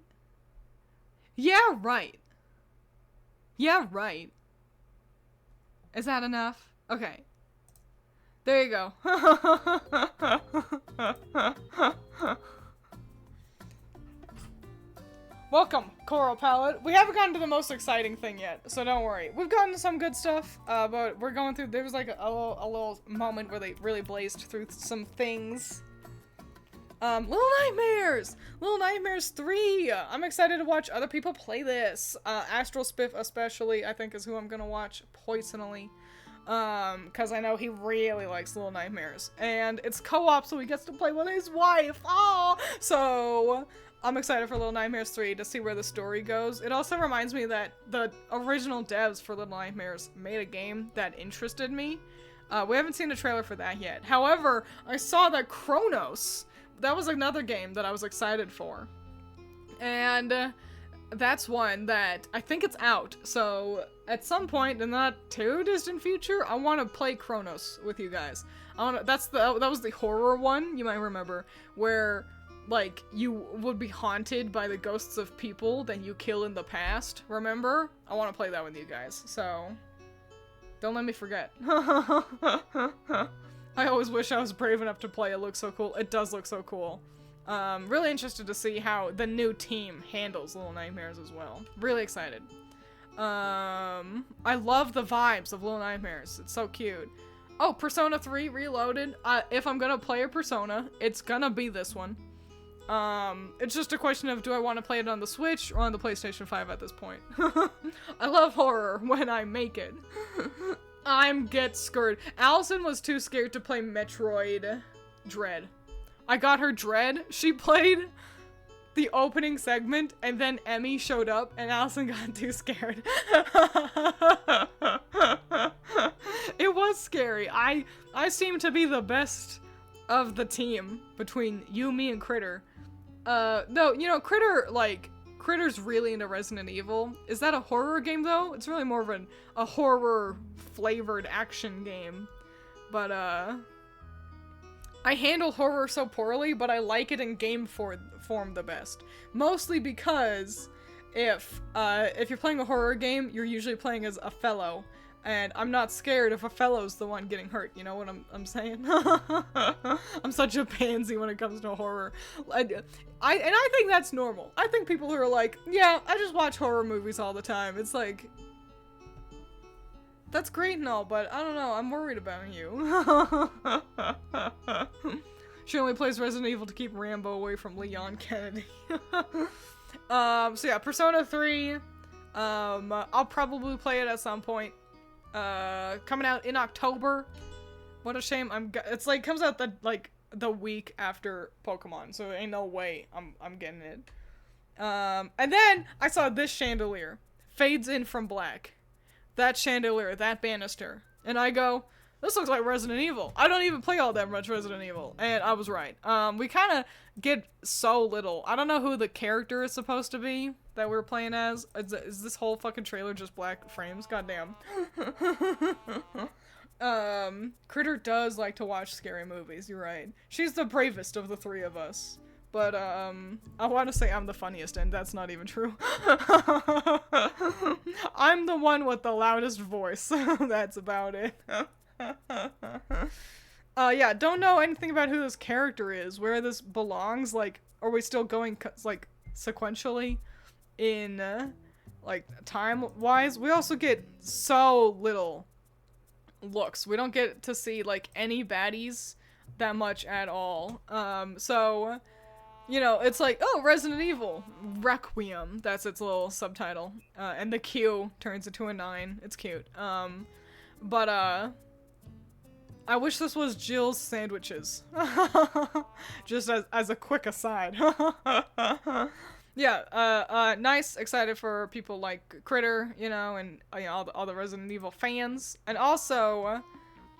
A: Yeah, right. Yeah, right. Is that enough? Okay. There you go. Welcome, Coral Palette. We haven't gotten to the most exciting thing yet, so don't worry. We've gotten to some good stuff, but we're going through, there was like a little moment where they really blazed through some things. Little Nightmares! Little Nightmares 3! I'm excited to watch other people play this. Astral Spiff especially, I think, is who I'm gonna watch personally. Cause I know he really likes Little Nightmares. And it's co-op, so he gets to play with his wife! Oh! So, I'm excited for Little Nightmares 3 to see where the story goes. It also reminds me that the original devs for Little Nightmares made a game that interested me. We haven't seen a trailer for that yet. However, I saw that Chronos, that was another game that I was excited for. And that's one that I think it's out. So at some point in the not too distant future, I want to play Chronos with you guys. That was the horror one, you might remember, where like you would be haunted by the ghosts of people that you kill in the past. Remember? I want to play that with you guys. So don't let me forget. I always wish I was brave enough to play. It looks so cool. It does look so cool. Really interested to see how the new team handles Little Nightmares as well. Really excited. I love the vibes of Little Nightmares. It's so cute. Oh, Persona 3 Reloaded. If I'm gonna play a Persona, it's gonna be this one. It's just a question of do I want to play it on the Switch or on the PlayStation 5 at this point. I love horror when I make it. I'm get scared. Allison was too scared to play Metroid Dread. I got her Dread. She played the opening segment and then Emmy showed up and Allison got too scared. It was scary. I seem to be the best of the team between you, me, and Critter. No, you know, Critter's really into Resident Evil. Is that a horror game, though? It's really more of a horror-flavored action game. But, I handle horror so poorly, but I like it in game form the best. Mostly because if you're playing a horror game, you're usually playing as a fellow. And I'm not scared if a fellow's the one getting hurt, you know what I'm saying? I'm such a pansy when it comes to horror. And I think that's normal. I think people who are like, yeah, I just watch horror movies all the time. It's like, that's great and all, but I don't know, I'm worried about you. She only plays Resident Evil to keep Rambo away from Leon Kennedy. So yeah, Persona 3. I'll probably play it at some point. Coming out in October. What a shame. It's like comes out the week after Pokemon, so ain't no way I'm getting it. And then I saw this chandelier. Fades in from black. That chandelier, that banister. And I go, this looks like Resident Evil. I don't even play all that much Resident Evil. And I was right. We kind of get so little. I don't know who the character is supposed to be that we're playing as. Is this whole fucking trailer just black frames? Goddamn. Critter does like to watch scary movies, you're right. She's the bravest of the three of us. But, I want to say I'm the funniest, and that's not even true. I'm the one with the loudest voice. That's about it. Yeah, don't know anything about who this character is, where this belongs. Like, are we still going like sequentially in like time-wise? We also get so little looks. We don't get to see like any baddies that much at all. So you know, it's like, oh, Resident Evil Requiem. That's its little subtitle. And the Q turns into a 9. It's cute. But I wish this was Jill's sandwiches. Just as a quick aside. Yeah, nice, excited for people like Critter, you know, and you know, all the Resident Evil fans. And also,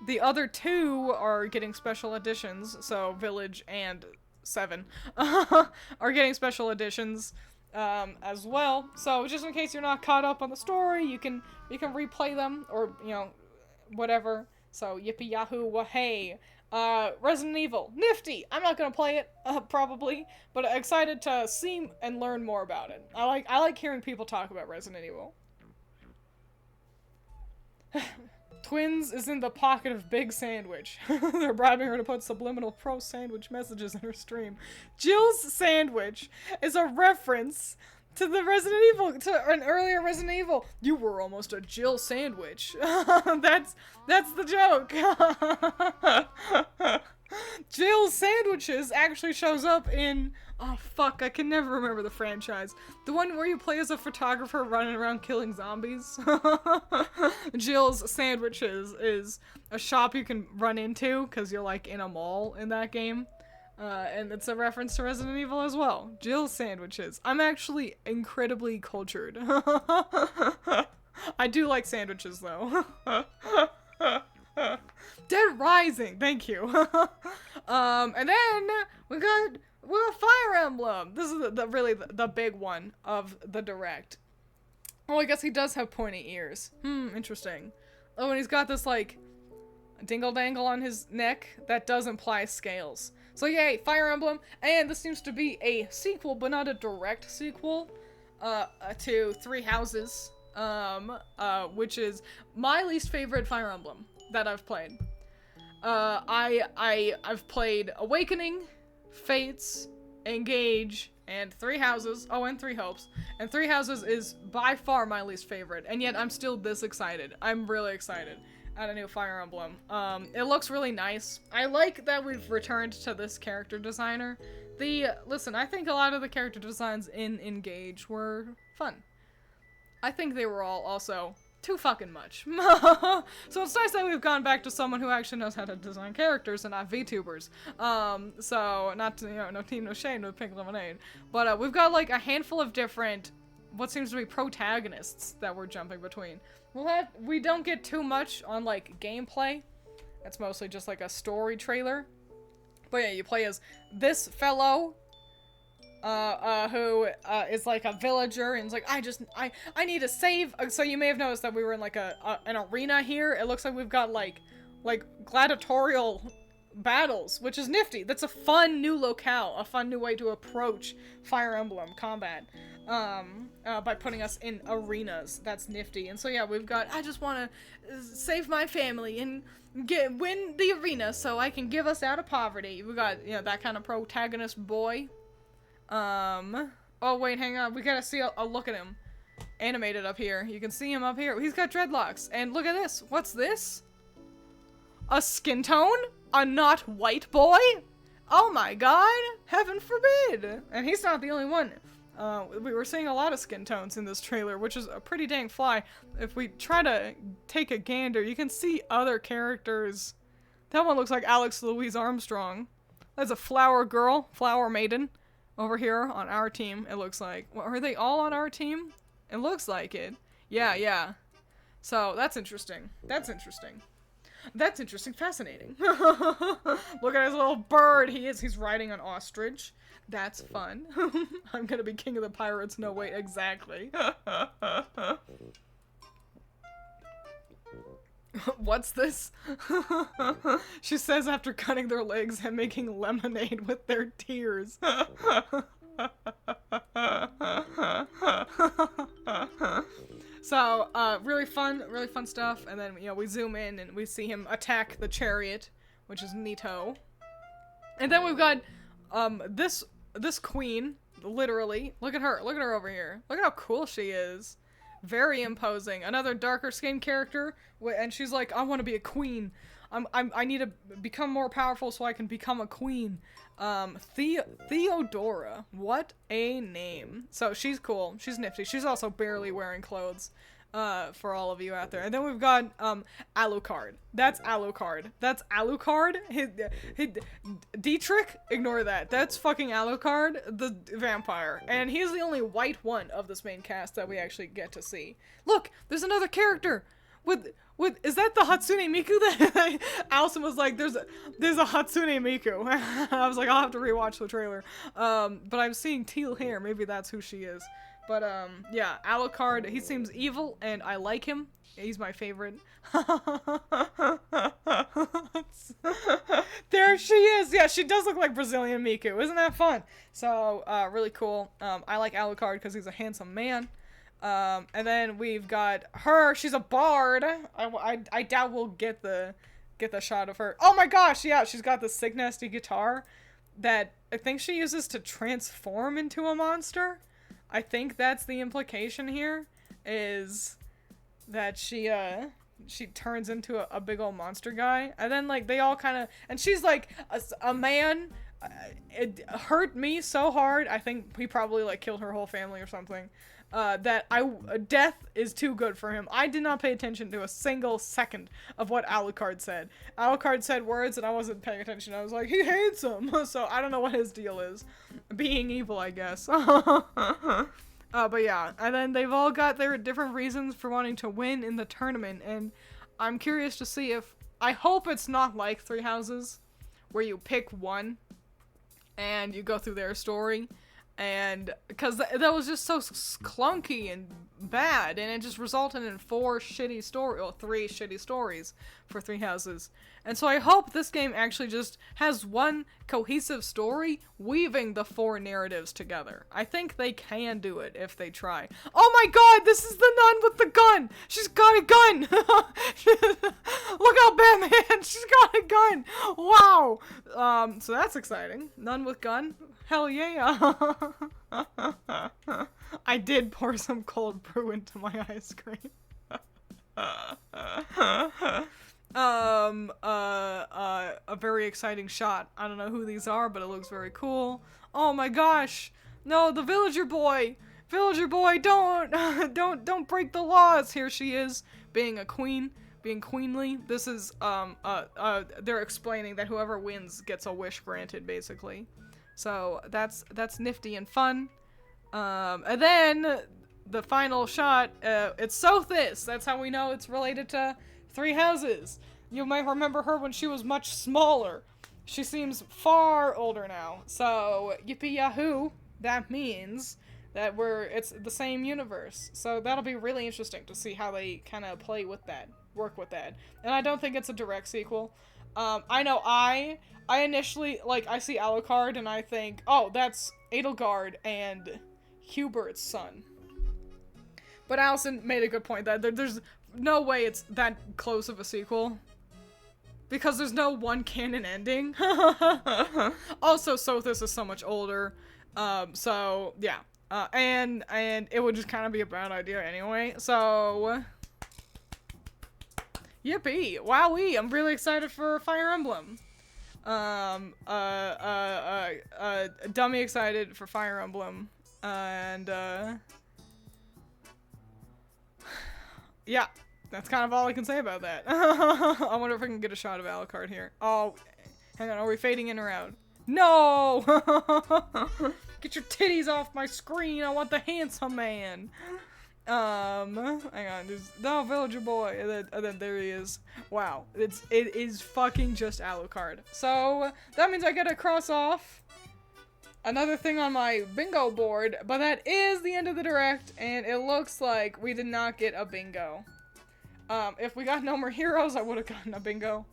A: the other two are getting special editions, so Village and 7 are getting special editions as well. So just in case you're not caught up on the story, you can replay them, or, you know, whatever. So yippee yahoo wahey. Resident Evil, nifty. I'm not gonna play it, probably, but excited to see and learn more about it. I like hearing people talk about Resident Evil. Twiins is in the pocket of Big Sandwich. They're bribing her to put subliminal pro-sandwich messages in her stream. Jill's sandwich is a reference to the Resident Evil, to an earlier Resident Evil. You were almost a Jill sandwich. That's the joke. Jill's Sandwiches actually shows up in, oh fuck, I can never remember the franchise. The one where you play as a photographer running around killing zombies. Jill's Sandwiches is a shop you can run into because you're like in a mall in that game. And it's a reference to Resident Evil as well. Jill's Sandwiches. I'm actually incredibly cultured. I do like sandwiches though. Dead Rising, thank you. And then we got Fire Emblem. This is really the big one of the direct. Oh, I guess he does have pointy ears. Interesting. Oh, and he's got this like dingle dangle on his neck that does imply scales. So yay, Fire Emblem, and this seems to be a sequel, but not a direct sequel, to Three Houses, which is my least favorite Fire Emblem that I've played. I've played Awakening, Fates, Engage, and Three Houses. Oh, and Three Hopes. And Three Houses is by far my least favorite, and yet I'm still this excited. I'm really excited at a new Fire Emblem. It looks really nice. I like that we've returned to this character designer. Listen, I think a lot of the character designs in Engage were fun. I think they were all also too fucking much. So it's nice that we've gone back to someone who actually knows how to design characters and not VTubers. So not to, you know, no tea, no shade, no pink lemonade. But we've got like a handful of different, what seems to be protagonists that we're jumping between. We don't get too much on like gameplay. It's mostly just like a story trailer. But yeah, you play as this fellow, who is like a villager, and it's like, I need to save. So you may have noticed that we were in like an arena here. It looks like we've got like gladiatorial battles, which is nifty. That's a fun new locale, a fun new way to approach Fire Emblem combat, by putting us in arenas. That's nifty. And so yeah, we've got, I just want to save my family and win the arena so I can give us out of poverty. We got, you know, that kind of protagonist boy. Oh wait, hang on, we gotta see a look at him animated up here. You can see him up here. He's got dreadlocks, and look at this. What's this? A skin tone? A not white boy? Oh my god, heaven forbid. And he's not the only one. We were seeing a lot of skin tones in this trailer, which is a pretty dang fly. If we try to take a gander, you can see other characters. That one looks like Alex Louise Armstrong. That's a flower girl, flower maiden. Over here on our team, it looks like. Well, are they all on our team? It looks like it. Yeah. So, that's interesting. That's interesting. Fascinating. Look at his little bird. He's riding an ostrich. That's fun. I'm gonna be king of the pirates. No, wait, exactly. What's this? She says after cutting their legs and making lemonade with their tears. So, really fun stuff. And then, you know, we zoom in and we see him attack the chariot which is neato. And then we've got this queen, literally. Look at her over here. Look at how cool she is. Very imposing. Another darker skinned character, and she's like, I want to be a queen. I need to become more powerful so I can become a queen. Theodora. What a name. So she's cool. She's nifty. She's also barely wearing clothes. For all of you out there. And then we've got, Alucard. That's Alucard. That's Alucard. Dietrich, ignore that. That's fucking Alucard, the vampire. And he's the only white one of this main cast that we actually get to see. Look, there's another character with, is that the Hatsune Miku that Allison was like, there's a Hatsune Miku. I was like, I'll have to rewatch the trailer. But I'm seeing teal hair. Maybe that's who she is. But, yeah, Alucard, he seems evil, and I like him. He's my favorite. There she is! Yeah, she does look like Brazilian Miku. Isn't that fun? So, really cool. I like Alucard because he's a handsome man. And then we've got her. She's a bard. I doubt we'll get the shot of her. Oh my gosh, yeah, she's got the sick nasty guitar that I think she uses to transform into a monster. I think that's the implication here, is that she turns into a big old monster guy. And then, like, they all kind of, and she's like, a man, it hurt me so hard, I think he probably, like, killed her whole family or something, that death is too good for him. I did not pay attention to a single second of what Alucard said. Alucard said words and I wasn't paying attention. I was like, he hates him. So I don't know what his deal is. Being evil, I guess. But yeah, and then they've all got their different reasons for wanting to win in the tournament, and I'm curious to see if, I hope it's not like Three Houses, where you pick one and you go through their story. And because that was just so clunky and bad, and it just resulted in three shitty stories for Three Houses. And so I hope this game actually just has one cohesive story weaving the four narratives together. I think they can do it if they try. Oh my god, this is the nun with the gun! She's got a gun! Look how Batman, she's got a gun! Wow! So that's exciting. Nun with gun? Hell yeah! I did pour some cold brew into my ice cream. A very exciting shot. I don't know who these are, but it looks very cool. Oh my gosh! No, the villager boy! Villager boy, don't break the laws! Here she is, being a queen, being queenly. This is, they're explaining that whoever wins gets a wish granted, basically. So that's nifty and fun. And then the final shot, it's Sothis. That's how we know it's related to Three Houses. You might remember her when she was much smaller. She seems far older now. So yippee yahoo, that means that it's the same universe. So that'll be really interesting to see how they kind of play with that, work with that. And I don't think it's a direct sequel. I know I initially, like, I see Alucard and I think, oh, that's Edelgard and Hubert's son. But Allison made a good point that there's no way it's that close of a sequel. Because there's no one canon ending. Also, Sothis is so much older. So, yeah. And it would just kind of be a bad idea anyway. So, yippee. Wowee. I'm really excited for Fire Emblem. Dummy excited for Fire Emblem. And, yeah. That's kind of all I can say about that. I wonder if I can get a shot of Alucard here. Oh, hang on. Are we fading in or out? No! Get your titties off my screen. I want the handsome man. Hang on. There's no villager boy. And then there he is. Wow. It is fucking just Alucard. So that means I get to cross off another thing on my bingo board. But that is the end of the direct. And it looks like we did not get a bingo. If we got No More Heroes, I would have gotten a bingo.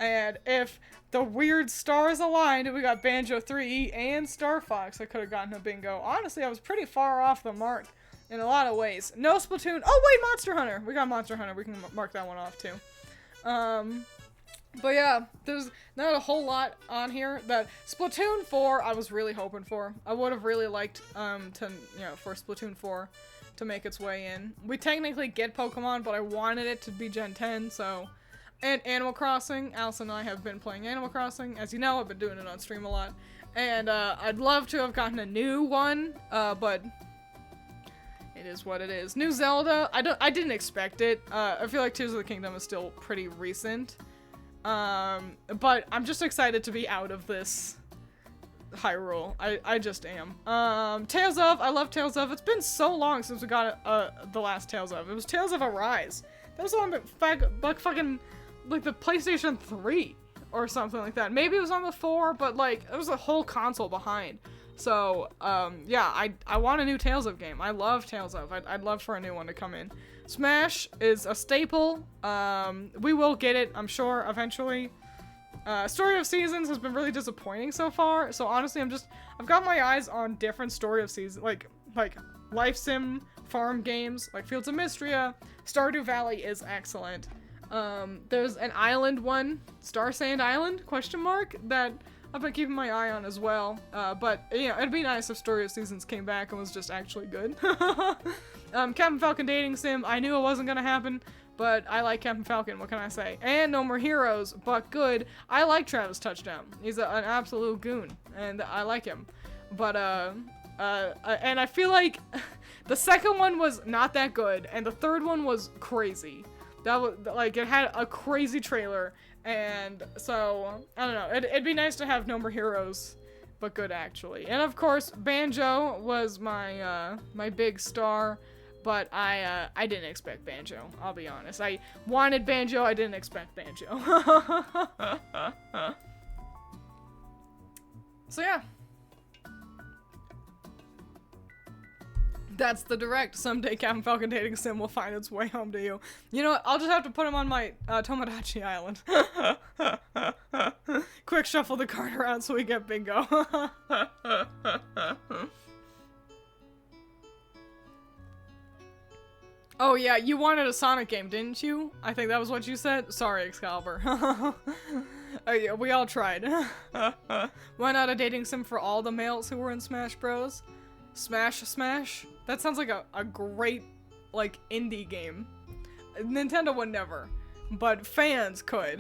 A: And if the weird stars aligned and we got Banjo 3 and Star Fox, I could have gotten a bingo. Honestly, I was pretty far off the mark in a lot of ways. No Splatoon. Oh, wait, Monster Hunter. We got Monster Hunter. We can mark that one off, too. But yeah, there's not a whole lot on here. That Splatoon 4 I was really hoping for. I would have really liked for Splatoon 4 to make its way in. We technically get Pokemon, but I wanted it to be Gen 10, so... And Animal Crossing. Allison and I have been playing Animal Crossing. As you know, I've been doing it on stream a lot. And I'd love to have gotten a new one, but it is what it is. New Zelda, I didn't expect it. I feel like Tears of the Kingdom is still pretty recent. But I'm just excited to be out of this Hyrule. I just am. Tales of, I love Tales of. It's been so long since we got the last Tales of. It was Tales of Arise. That was on the fucking like the PlayStation 3 or something like that. Maybe it was on the 4, but like it was a whole console behind. So yeah, I want a new Tales of game. I love Tales of. I'd love for a new one to come in. Smash is a staple. We will get it, I'm sure, eventually. Story of Seasons has been really disappointing so far. So honestly, I've got my eyes on different Story of Seasons, like life sim farm games, like Fields of Mystria. Stardew Valley is excellent. There's an island one, Star Sand Island, ? That I've been keeping my eye on as well. But yeah, it'd be nice if Story of Seasons came back and was just actually good. Captain Falcon Dating Sim, I knew it wasn't gonna happen, but I like Captain Falcon, what can I say? And No More Heroes, but good. I like Travis Touchdown. He's an absolute goon, and I like him. But, and I feel like the second one was not that good, and the third one was crazy. That was, like, it had a crazy trailer, and so, I don't know, it'd be nice to have No More Heroes, but good, actually. And, of course, Banjo was my, my big star, but I didn't expect Banjo, I'll be honest. I wanted Banjo, I didn't expect Banjo. So, yeah. That's the direct. Someday Captain Falcon Dating Sim will find its way home to you. You know what? I'll just have to put him on my Tomodachi Island. Quick shuffle the card around so we get bingo. Oh yeah, you wanted a Sonic game, didn't you? I think that was what you said. Sorry, Excalibur. Oh yeah, we all tried. Why not a dating sim for all the males who were in Smash Bros? Smash? That sounds like a great, like, indie game. Nintendo would never, but fans could.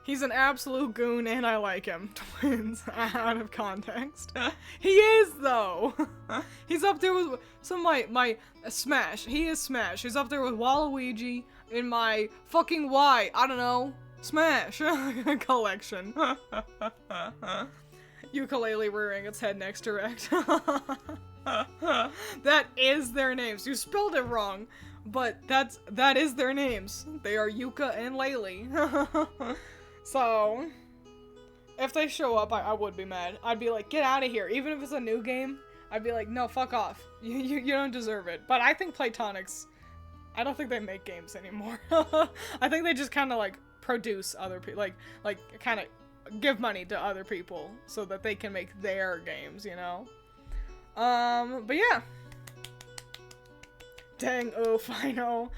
A: He's an absolute goon and I like him. Twins, out of context. He is, though! He's up there with some my Smash. He is Smash. He's up there with Waluigi in my fucking I don't know, Smash collection. Ukulele rearing its head next to Rect. That is their names. You spelled it wrong, but that is their names. They are Yuka and Laylee. So, if they show up, I would be mad. I'd be like, get out of here. Even if it's a new game, I'd be like, no, fuck off. You don't deserve it. But I think Playtonics, I don't think they make games anymore. I think they just kind of like produce other people, like kind of give money to other people so that they can make their games, you know? But yeah. Dang, oof, I know.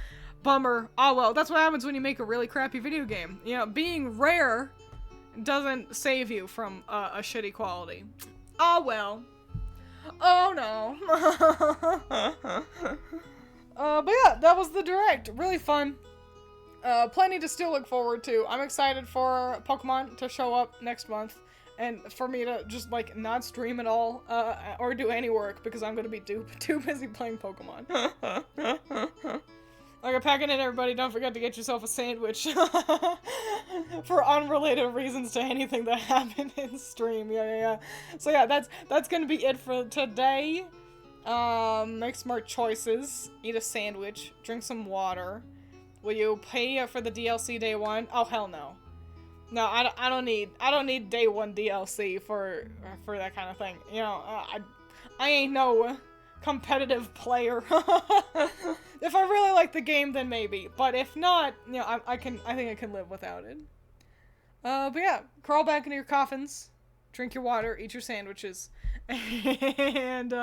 A: Bummer. Oh well, that's what happens when you make a really crappy video game. You know, being rare doesn't save you from a shitty quality. Oh well. Oh no. But yeah, that was the direct. Really fun. Plenty to still look forward to. I'm excited for Pokemon to show up next month. And for me to just, like, not stream at all, or do any work, because I'm gonna be too busy playing Pokemon. Okay, packing in, everybody. Don't forget to get yourself a sandwich. For unrelated reasons to anything that happened in stream. Yeah. So yeah, that's gonna be it for today. Make smart choices. Eat a sandwich. Drink some water. Will you pay for the DLC day one? Oh, hell no. No, I don't need day one DLC for that kind of thing. You know, I ain't no competitive player. If I really like the game, then maybe. But if not, you know, I think I can live without it. But yeah, crawl back into your coffins. Drink your water, eat your sandwiches. And,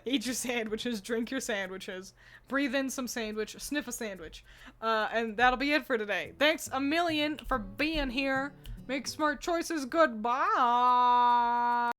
A: eat your sandwiches, drink your sandwiches. Breathe in some sandwich, sniff a sandwich. And that'll be it for today. Thanks a million for being here. Make smart choices. Goodbye.